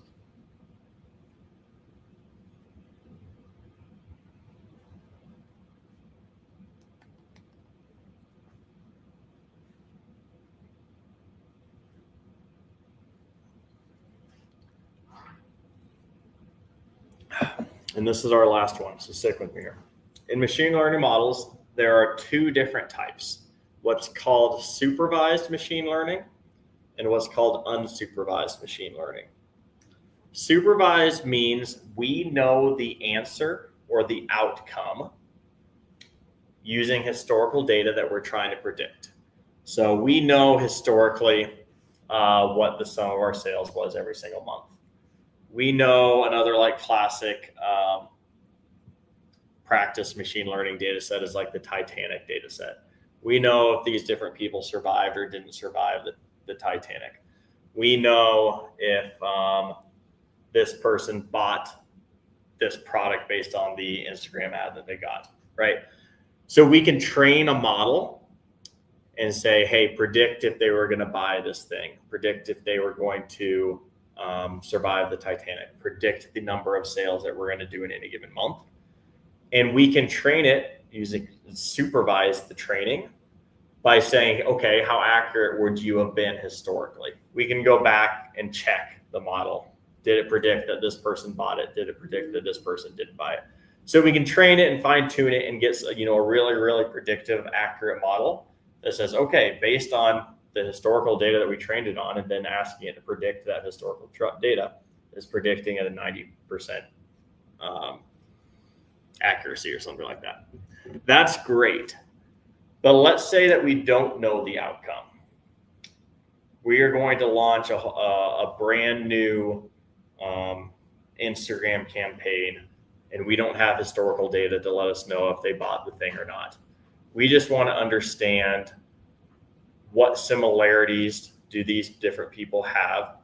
And this is our last one, so stick with me here. In machine learning models, there are two different types. What's called supervised machine learning and what's called unsupervised machine learning. Supervised means we know the answer or the outcome using historical data that we're trying to predict. So we know historically what the sum of our sales was every single month. We know another like classic practice machine learning data set is like the Titanic data set. We know if these different people survived or didn't survive the Titanic. We know if this person bought this product based on the Instagram ad that they got, right? So we can train a model and say, hey, predict if they were going to buy this thing, predict if they were going to survive the Titanic, predict the number of sales that we're going to do in any given month. And we can train it using supervise the training by saying, okay, how accurate would you have been historically? We can go back and check the model. Did it predict that this person bought it? Did it predict that this person didn't buy it? So we can train it and fine tune it and get, a really, really predictive, accurate model that says, okay, based on the historical data that we trained it on, and then asking it to predict that historical data is predicting at a 90% accuracy or something like that. That's great. But let's say that we don't know the outcome. We are going to launch a brand new Instagram campaign, and we don't have historical data to let us know if they bought the thing or not. We just want to understand what similarities do these different people have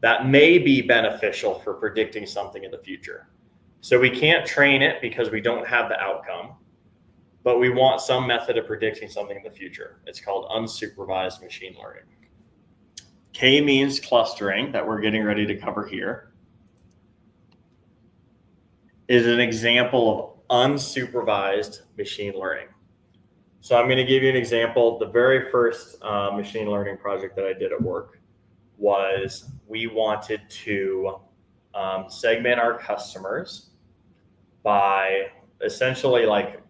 that may be beneficial for predicting something in the future. So we can't train it because we don't have the outcome, but we want some method of predicting something in the future. It's called unsupervised machine learning. K-means clustering that we're getting ready to cover here is an example of unsupervised machine learning. So I'm going to give you an example. The very first machine learning project that I did at work was we wanted to segment our customers by essentially like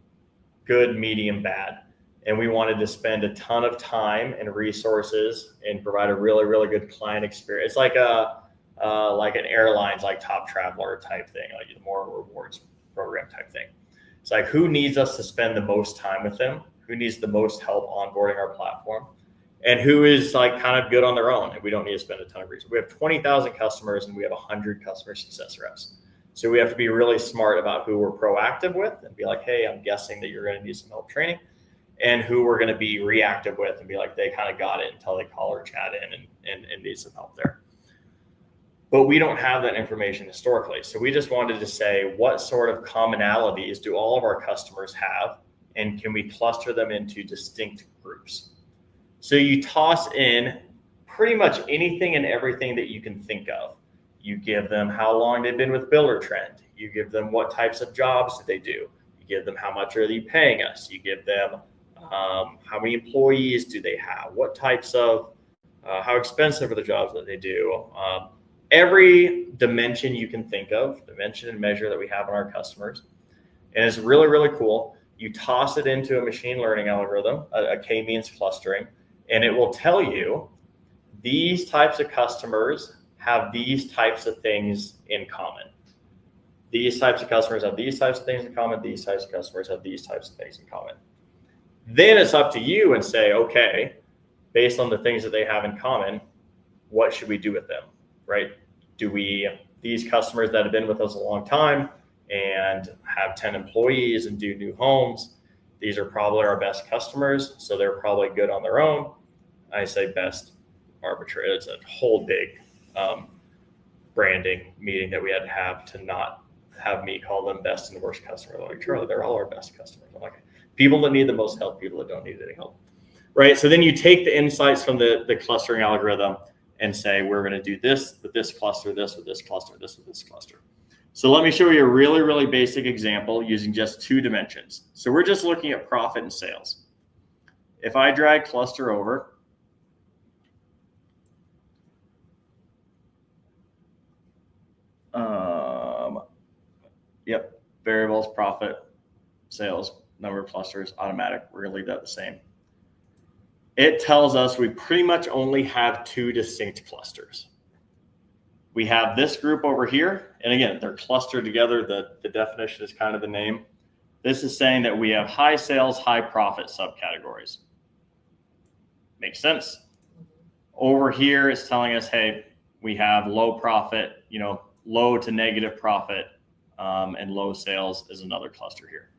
good, medium, bad. And we wanted to spend a ton of time and resources and provide a really, really good client experience. It's like an airlines, like Top Traveler type thing, like the more rewards program type thing. It's like, who needs us to spend the most time with them? Who needs the most help onboarding our platform? And who is like kind of good on their own? And we don't need to spend a ton of resources. We have 20,000 customers and we have 100 customer success reps. So we have to be really smart about who we're proactive with and be like, hey, I'm guessing that you're going to need some help training, and who we're going to be reactive with and be like, they kind of got it until they call or chat in and need some help there. But we don't have that information historically. So we just wanted to say, what sort of commonalities do all of our customers have? And can we cluster them into distinct groups? So you toss in pretty much anything and everything that you can think of. You give them how long they've been with Builder Trend. You give them what types of jobs do they do. You give them how much are they paying us. You give them how many employees do they have. What types of, how expensive are the jobs that they do. Every dimension you can think of, dimension and measure that we have on our customers. And it's really, really cool. You toss it into a machine learning algorithm, a K-means clustering, and it will tell you these types of customers have these types of things in common. These types of customers have these types of things in common. These types of customers have these types of things in common. Then it's up to you and say, okay, based on the things that they have in common, what should we do with them, right? Do we these customers that have been with us a long time and have 10 employees and do new homes, these are probably our best customers. So they're probably good on their own. I say best arbitrary. It's a whole big branding meeting that we had to not have me call them best and worst customer. Like, Charlie, they're all our best customers. I'm like, people that need the most help, people that don't need any help. Right. So then you take the insights from the clustering algorithm and say, we're going to do this with this cluster, this with this cluster, this with this cluster. So let me show you a really, really basic example using just 2 dimensions. So we're just looking at profit and sales. If I drag cluster over, yep, variables, profit, sales, number of clusters, automatic. We're going to leave that the same. It tells us we pretty much only have 2 distinct clusters. We have this group over here, and again, they're clustered together. The definition is kind of the name. This is saying that we have high sales, high profit subcategories. Makes sense. Over here, it's telling us, hey, we have low profit, low to negative profit, and low sales is another cluster here.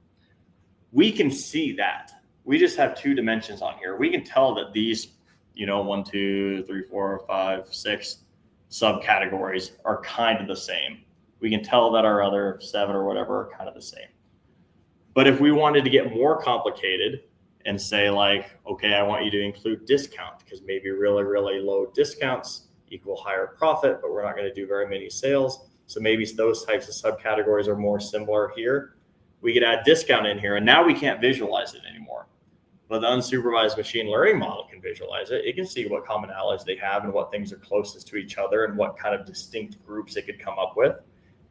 We can see that. We just have 2 dimensions on here. We can tell that these, 1, 2, 3, 4, 5, 6 subcategories are kind of the same. We can tell that our other 7 or whatever are kind of the same. But if we wanted to get more complicated and say like, okay, I want you to include discount because maybe really, really low discounts equal higher profit, but we're not going to do very many sales. So maybe those types of subcategories are more similar here. We could add discount in here, and now we can't visualize it anymore. But the unsupervised machine learning model can visualize it. It can see what commonalities they have and what things are closest to each other and what kind of distinct groups it could come up with.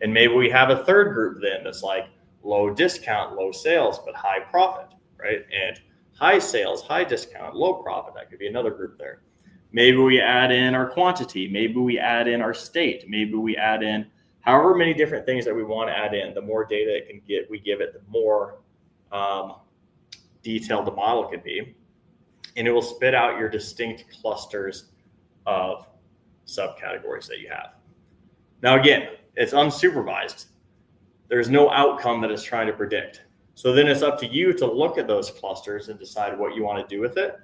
And maybe we have a third group then that's like low discount, low sales, but high profit, right? And high sales, high discount, low profit. That could be another group there. Maybe we add in our quantity. Maybe we add in our state. Maybe we add in however many different things that we want to add in. The more data it can get, we give it, the more detailed the model could be. And it will spit out your distinct clusters of subcategories that you have. Now, again, it's unsupervised. There's no outcome that it's trying to predict. So then it's up to you to look at those clusters and decide what you want to do with it.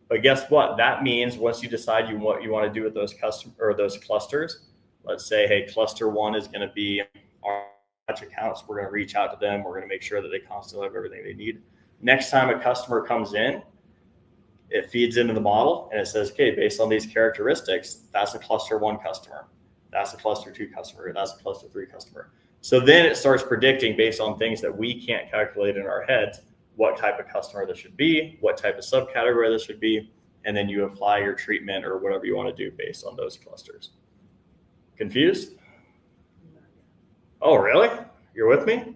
But guess what? That means once you decide what you want to do with those those clusters, let's say, hey, cluster 1 is going to be our accounts. We're going to reach out to them. We're going to make sure that they constantly have everything they need. Next time a customer comes in, it feeds into the model and it says, okay, based on these characteristics, that's a cluster 1 customer. That's a cluster 2 customer. That's a cluster 3 customer. So then it starts predicting based on things that we can't calculate in our heads, what type of customer this should be, what type of subcategory this should be, and then you apply your treatment or whatever you want to do based on those clusters. Confused? Oh, really? You're with me?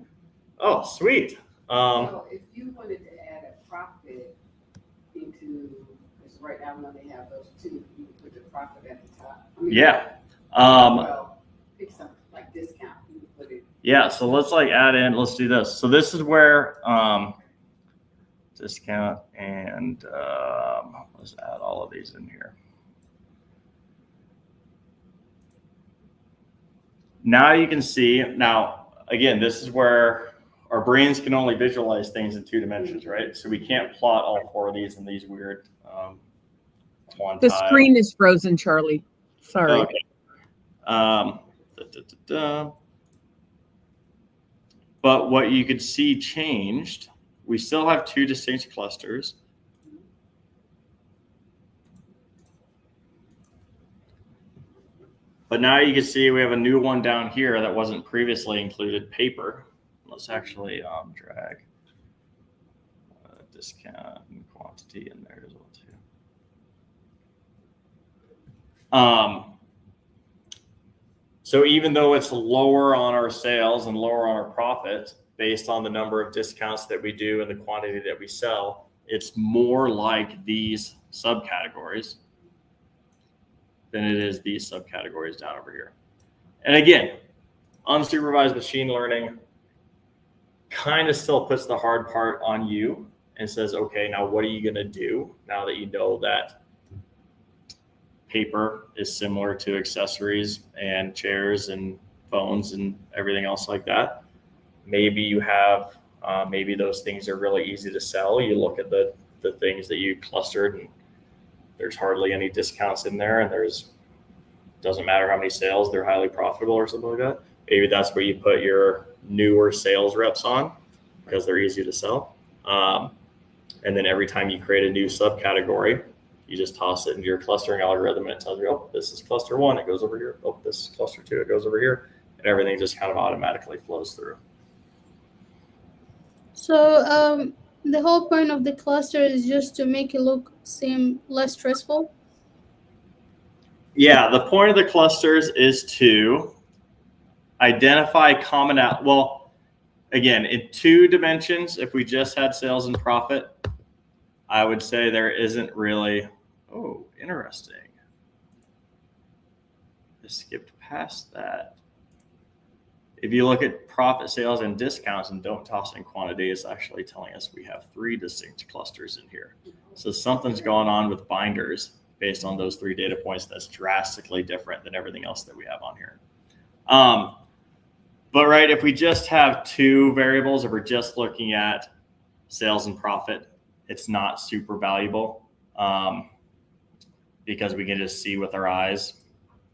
Oh, sweet. So if you wanted to add a profit into, because right now we only have those 2, you would put the profit at the top. Yeah. Well, pick something like discount. You would put it. Yeah. So let's add in. Let's do this. So this is where discount and let's add all of these in here. Now you can see. Now again, this is where our brains can only visualize things in 2 dimensions, right? So we can't plot all 4 of these in these weird quantile. The screen is frozen, Charlie. Sorry. Okay. But what you could see changed, we still have 2 distinct clusters. But now you can see we have a new one down here that wasn't previously included, paper. Let's actually drag discount and quantity in there as well too. So even though it's lower on our sales and lower on our profits based on the number of discounts that we do and the quantity that we sell, it's more like these subcategories than it is these subcategories down over here. And again, unsupervised machine learning kind of still puts the hard part on you and says, okay, now what are you going to do now that you know that paper is similar to accessories and chairs and bones and everything else like that. Maybe you have, maybe those things are really easy to sell. You look at the things that you clustered and there's hardly any discounts in there, and doesn't matter how many sales, they're highly profitable or something like that. Maybe that's where you put your newer sales reps on because they're easy to sell. And then every time you create a new subcategory, you just toss it into your clustering algorithm and it tells you, oh, this is cluster 1, it goes over here. Oh, this is cluster 2, it goes over here. And everything just kind of automatically flows through. So the whole point of the cluster is just to make it seem less stressful. Yeah, the point of the clusters is to identify commonality. Well, again, in 2 dimensions, if we just had sales and profit, I would say there isn't really, oh, interesting. I skipped past that. If you look at profit, sales, and discounts and don't toss in quantity, it's actually telling us we have 3 distinct clusters in here. So something's going on with binders based on those 3 data points that's drastically different than everything else that we have on here. But right, if we just have 2 variables, if we're just looking at sales and profit, it's not super valuable because we can just see with our eyes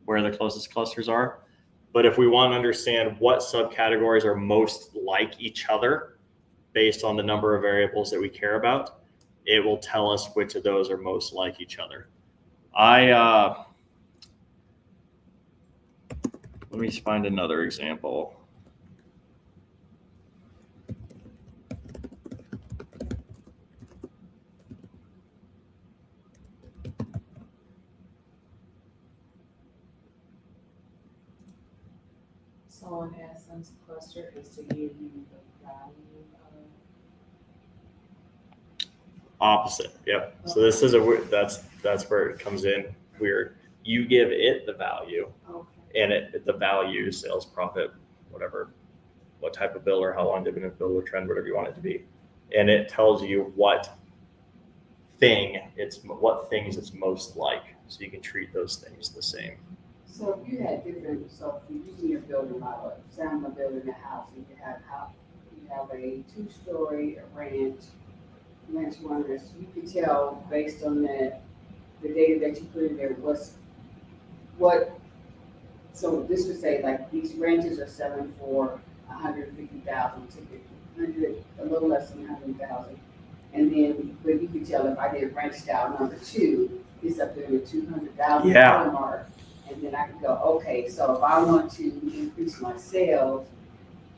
where the closest clusters are. But if we want to understand what subcategories are most like each other based on the number of variables that we care about, it will tell us which of those are most like each other. Let me find another example. So in essence, cluster is to give you the value Opposite. Yep. So this is that's where it comes in weird. You give it the value, and the value, sales, profit, whatever, what type of bill or how long they've been in bill or trend, whatever you want it to be, and it tells you what things it's most like, so you can treat those things the same. So if you had different, so if you're using your building model, say I'm building a house, and you have a 2-story ranch runners, you could tell based on the data that you put in there so this would say like these ranches are selling for 150,000 typically, a little less than 100,000. And then, but you could tell if I did ranch style number 2, it's up there in the $200,000 mark. And then I could go, okay, so if I want to increase my sales,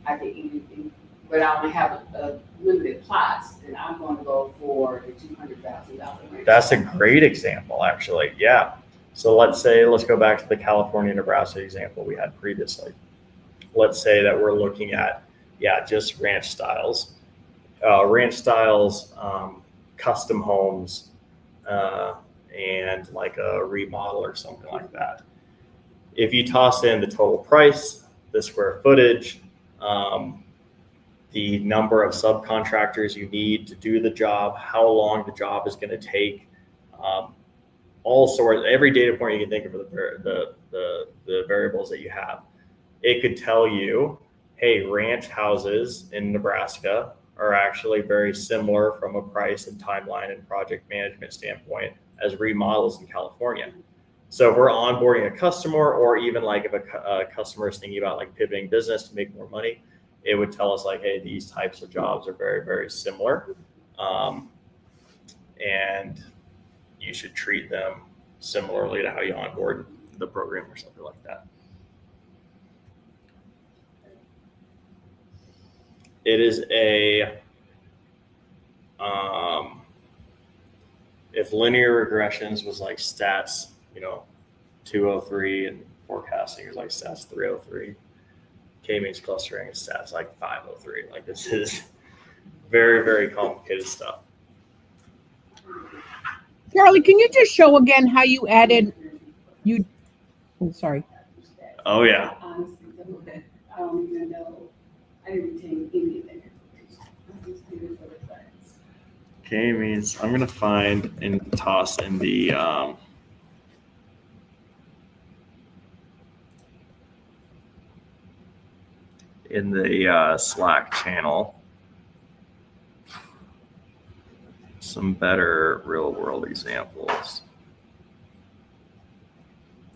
I could even, but I only have a limited plots, then I'm going to go for the $200,000 range. That's a great example, actually. Yeah. So let's go back to the California, Nebraska example we had previously. Let's say that we're looking at, just ranch styles, custom homes, and like a remodel or something like that. If you toss in the total price, the square footage, the number of subcontractors you need to do the job, how long the job is going to take, all sorts, every data point you can think of the variables that you have, it could tell you, hey, ranch houses in Nebraska are actually very similar from a price and timeline and project management standpoint as remodels in California. So if we're onboarding a customer, or even like if a customer is thinking about like pivoting business to make more money, it would tell us like, hey, these types of jobs are very, very similar. And you should treat them similarly to how you onboard the program or something like that. It is if linear regressions was like stats, 203, and forecasting is like stats 303. K-means clustering is stats like 503. Like this is very, very complicated stuff. Charlie, can you just show again how you added sorry. Oh yeah. Honestly, I don't even know. I didn't retain any of that information. I just did it for the class. K-means I'm gonna find and toss in the in the Slack channel some better real world examples.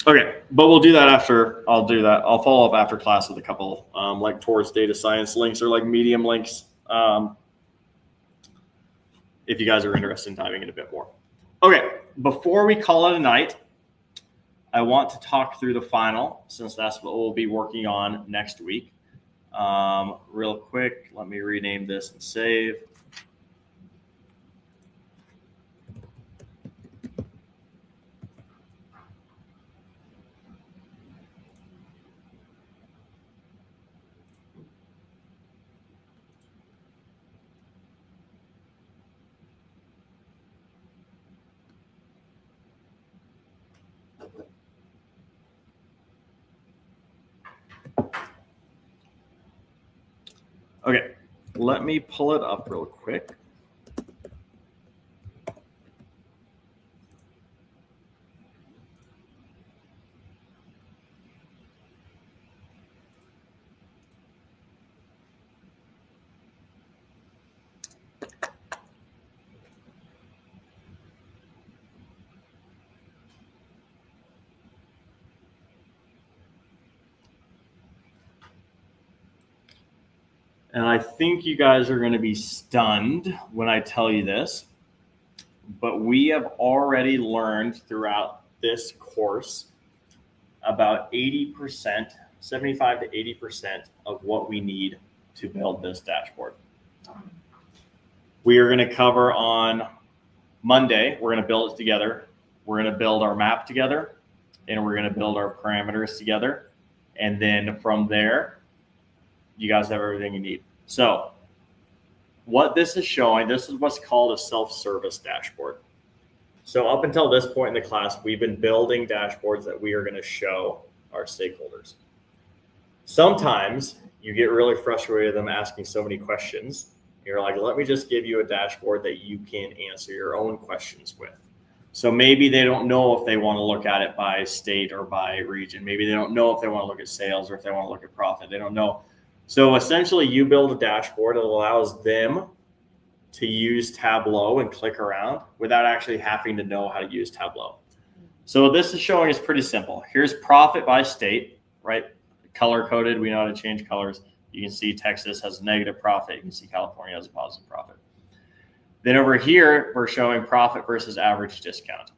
Okay, but we'll do that after. I'll do that. I'll follow up after class with a couple like towards data science links or like Medium links if you guys are interested in diving in a bit more. Okay, before we call it a night, I want to talk through the final, since that's what we'll be working on next week. Real quick, let me rename this and save. Okay, let me pull it up real quick. And I think you guys are going to be stunned when I tell you this, but we have already learned throughout this course about 80%, 75 to 80% of what we need to build this dashboard. We are going to cover on Monday, we're going to build it together. We're going to build our map together, and we're going to build our parameters together. And then from there, you guys have everything you need. So what this is showing, this is what's called a self-service dashboard. So up until this point in the class, we've been building dashboards that we are going to show our stakeholders. Sometimes you get really frustrated with them asking so many questions. You're like, let me just give you a dashboard that you can answer your own questions with. So maybe they don't know if they want to look at it by state or by region. Maybe they don't know if they want to look at sales or if they want to look at profit. They don't know. So essentially you build a dashboard that allows them to use Tableau and click around without actually having to know how to use Tableau. So what this is showing is pretty simple. Here's profit by state, right? Color coded, we know how to change colors. You can see Texas has a negative profit. You can see California has a positive profit. Then over here, we're showing profit versus average discount.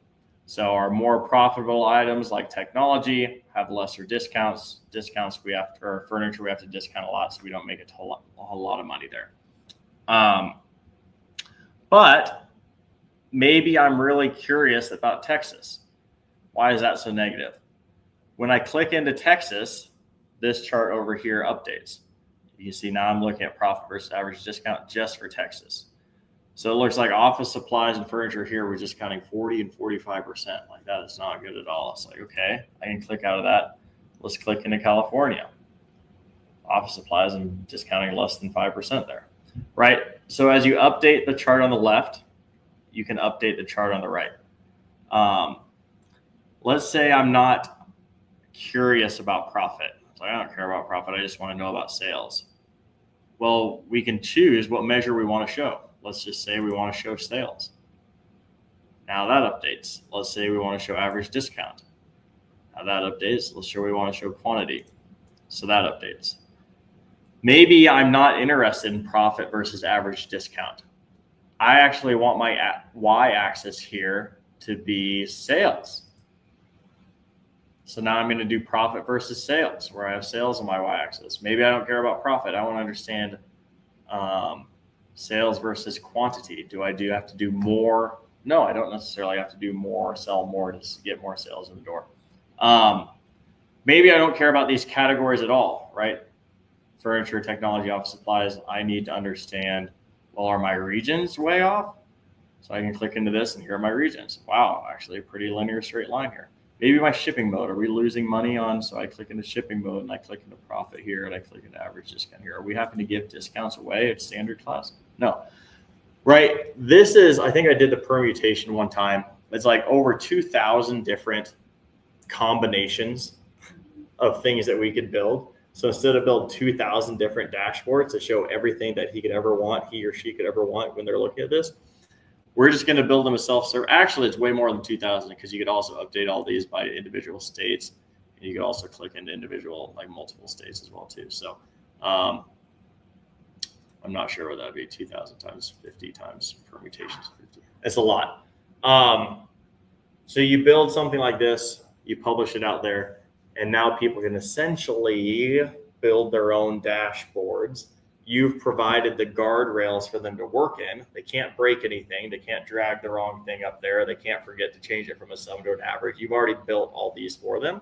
So our more profitable items like technology have lesser discounts. Discounts we have to, or furniture we have to discount a lot, so we don't make a whole lot of money there. But maybe I'm really curious about Texas. Why is that so negative? When I click into Texas, this chart over here updates. You can see now I'm looking at profit versus average discount just for Texas. So it looks like office supplies and furniture here, we're just counting 40 and 45%. Like that is not good at all. It's like, okay, I can click out of that. Let's click into California. Office supplies and discounting less than 5% there, right? So as you update the chart on the left, you can update the chart on the right. Let's say I'm not curious about profit. So I don't care about profit. I just want to know about sales. Well, we can choose what measure we want to show. Let's just say we want to show sales. Now that updates. Let's say we want to show average discount. Now that updates. Let's show we want to show quantity. So that updates. Maybe I'm not interested in profit versus average discount. I actually want my y-axis here to be sales. So now I'm going to do profit versus sales, where I have sales on my y-axis. Maybe I don't care about profit. I want to understand sales versus quantity. Do I have to do more? No, I don't necessarily have to do more, sell more to get more sales in the door. Maybe I don't care about these categories at all, right? Furniture, technology, office supplies. I need to understand, well, are my regions way off? So I can click into this and here are my regions. Wow, actually a pretty linear straight line here. Maybe my shipping mode, are we losing money on? So I click into shipping mode and I click into profit here and I click into average discount here. Are we having to give discounts away at standard class? No, right? This is, I think I did the permutation one time. It's like over 2,000 different combinations of things that we could build. So instead of build 2,000 different dashboards to show everything that he or she could ever want when they're looking at this, we're just going to build them a self-serve. Actually, it's way more than 2,000 because you could also update all these by individual states. And you could also click into individual, like multiple states as well too. So I'm not sure what that would be, 2,000 times 50 times permutations. 50. It's a lot. So you build something like this, you publish it out there, and now people can essentially build their own dashboards. You've provided the guardrails for them to work in. They can't break anything. They can't drag the wrong thing up there. They can't forget to change it from a sum to an average. You've already built all these for them,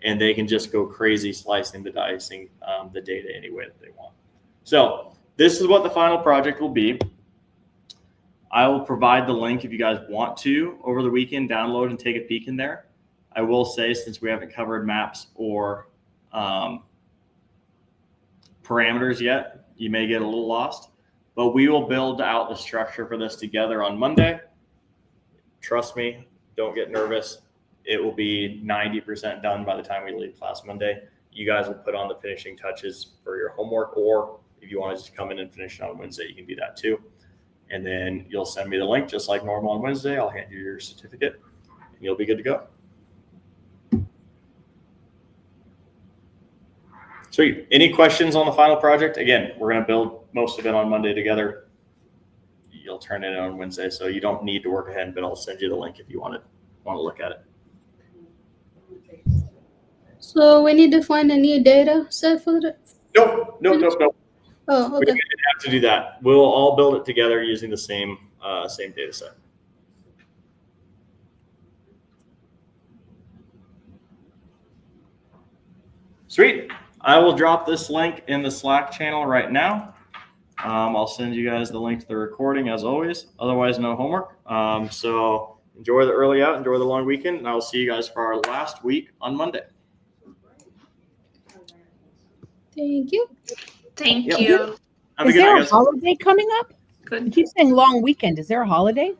and they can just go crazy slicing the dicing the data any way that they want. So this is what the final project will be. I will provide the link if you guys want to over the weekend, download and take a peek in there. I will say, since we haven't covered maps or parameters yet, you may get a little lost, but we will build out the structure for this together on Monday. Trust me, don't get nervous. It will be 90% done by the time we leave class Monday. You guys will put on the finishing touches for your homework, or if you want to just come in and finish it on Wednesday, you can do that too. And then you'll send me the link just like normal on Wednesday. I'll hand you your certificate and you'll be good to go. Sweet. Any questions on the final project? Again, we're going to build most of it on Monday together. You'll turn it in on Wednesday, so you don't need to work ahead, but I'll send you the link if you want to look at it. So we need to find a new data set for the. Nope. Oh, We okay. didn't have to do that. We'll all build it together using the same data set. Sweet. I will drop this link in the Slack channel right now. I'll send you guys the link to the recording as always. Otherwise, no homework. So enjoy the early out, enjoy the long weekend, and I'll see you guys for our last week on Monday. Thank you. Thank Yep. you. Have a Is good there night, a guys. holiday coming up? You Good. keep saying long weekend. Is there a holiday?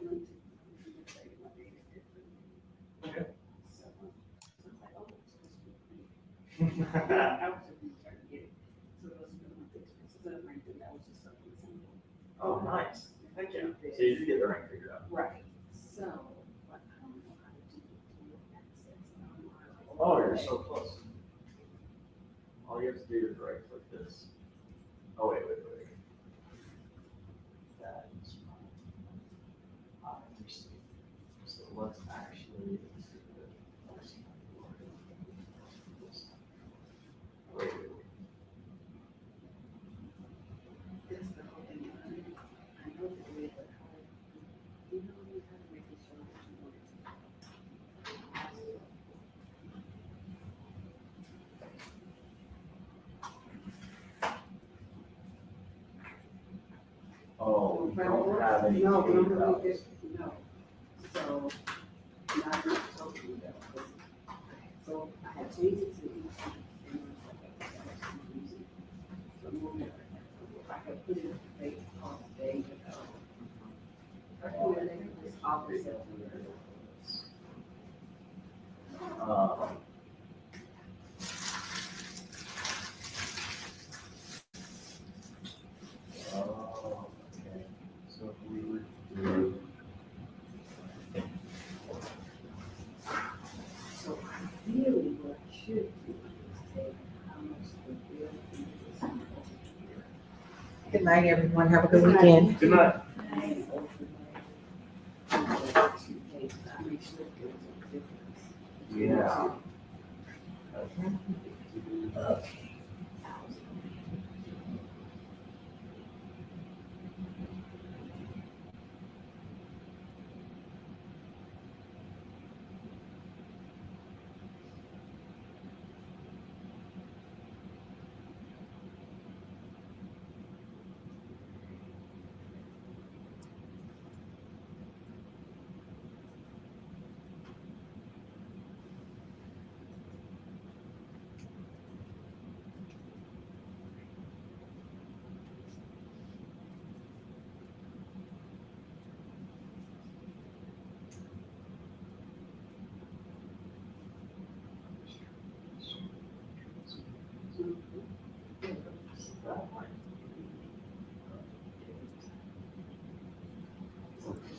Oh, nice. Thank you. So you did get the ring figured out. Right, so, but I don't know how to do access. Oh, you're so close. All you have to do is right click this. Oh, wait. That is fine. Interesting. So let's actually. Wait. That's the whole thing. I know the way, but how, you know, you have to make sure that you want Oh, we it. don't have any. No, data. no. So, not totally though. So I had changed it to each. And it was like, that was confusing. So moving it, I could put it based on the day ago. This office. Oh, okay. So if we would do. So ideally, what I should do is take how much the bill is. Good night, everyone. Have a good weekend. Good night. Yeah.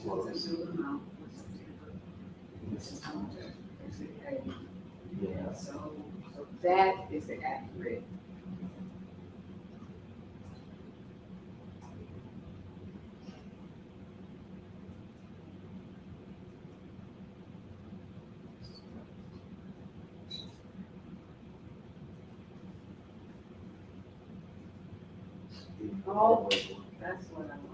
It's a new amount for September. This is contract, basically. Yeah. So that is the accurate. Oh, that's what I wanted.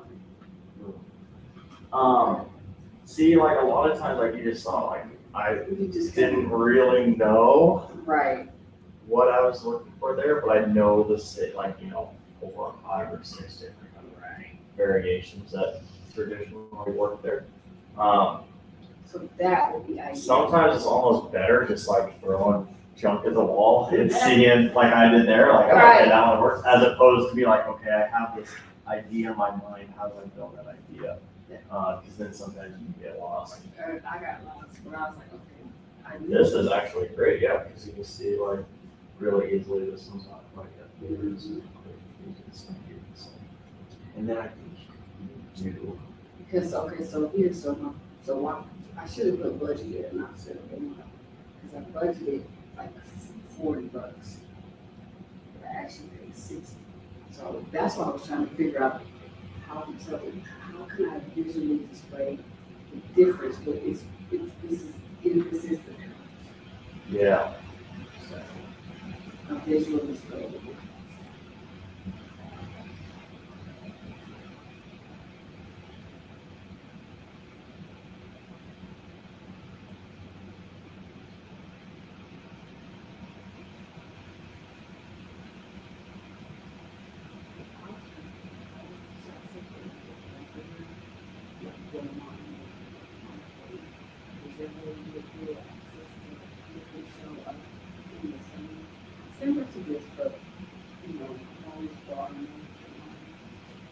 See, like a lot of times, like you just saw, like I You just didn't really know Right. what I was looking for there, but I know the like 4 or 5 or 6 different variations that traditionally work there. So that would be ideal. Sometimes it's almost better just like throwing junk at the wall and seeing like I did there, like Right. okay, that one works, as opposed to be like, okay, I have this idea in my mind, how do I build that idea? Because then sometimes you can get lost. I got lost, but I was like, okay. I knew This is actually great, yeah, because you can see like really easily this one's not quite yet. And then I think you do. Because, okay, so here's so what, I should have put budget there, not set up in because I budgeted like $40, but I actually paid 60. So that's why I was trying to figure out how to tell them, how can I visually display the difference, but this is inconsistent. Yeah. So, a visual display. Similar to this, but, always drawing.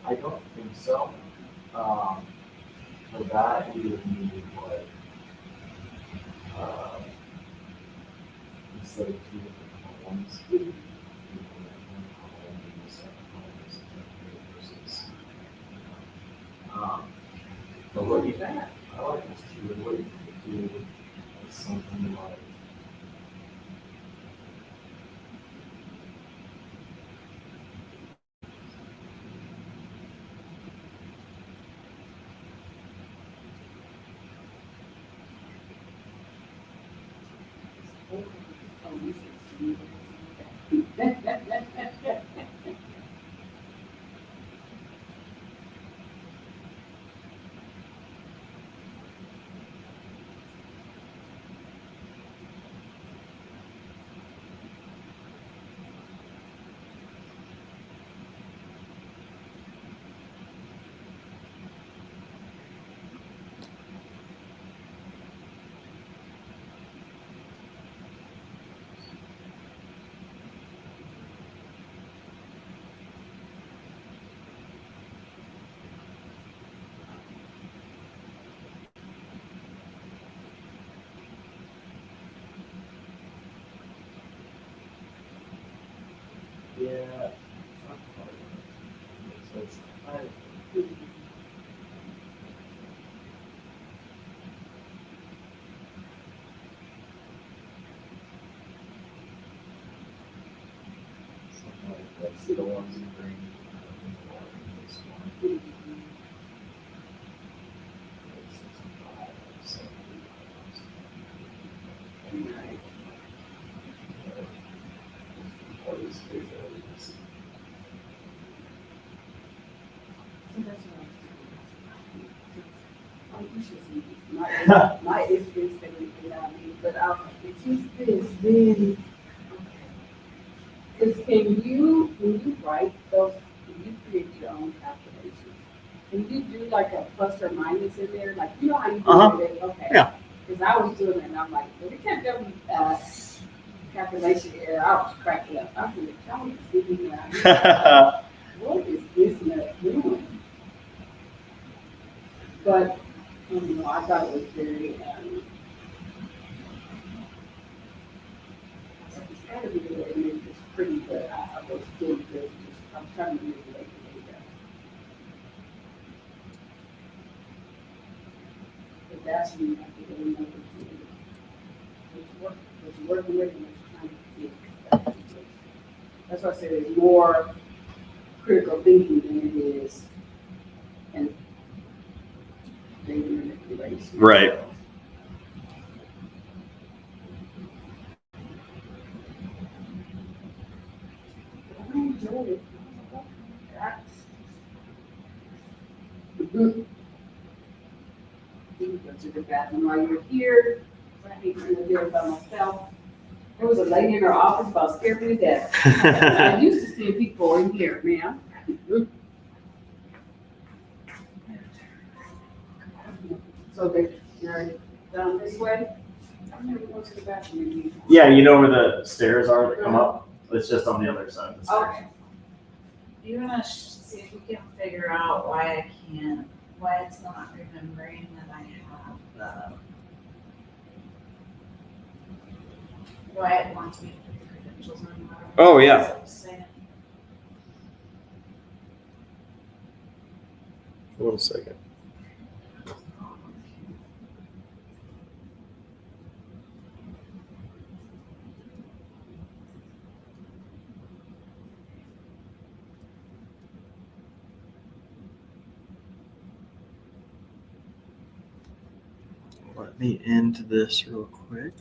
I don't think so. For that, you would need like, instead of 2 different columns, you would have 1 column and the second column is versus. But what you got, I like this too, and what you could do is something like, yeah. So it's kind of, something like, let's see the ones in green. This one. It's 65, 70. What is this? My experience that we did not mean, but it's just this really, because when you write those, when you create your own calculations, can you do like a plus or minus in there, like, you know how you do it? Okay. Yeah. Because I was doing it and I'm like, well, it can't be, calculation error, I was cracking up. I said, y'all need to see me now. What is this nut doing? But, I thought it was very, it's gotta be the way it is, it's pretty, but I was doing good, I was trying to manipulate the data. that's when you have to get another what you're working with and what you're trying to get. That's why I said there's more critical thinking than it is and data manipulation. Right. I enjoy it. You can go to the bathroom while you're here. I hate to there by myself. There was a lady in her office about scared me to death. I used to see people in here, ma'am. So they're down this way? I've never gone to the bathroom before. Yeah, you know where the stairs are that come up? It's just on the other side of the stairs. Okay. Do you wanna see if we can figure out why it's not remembering that I have why it wants me to put the credentials on? Oh, yeah. One second. Let me end this real quick.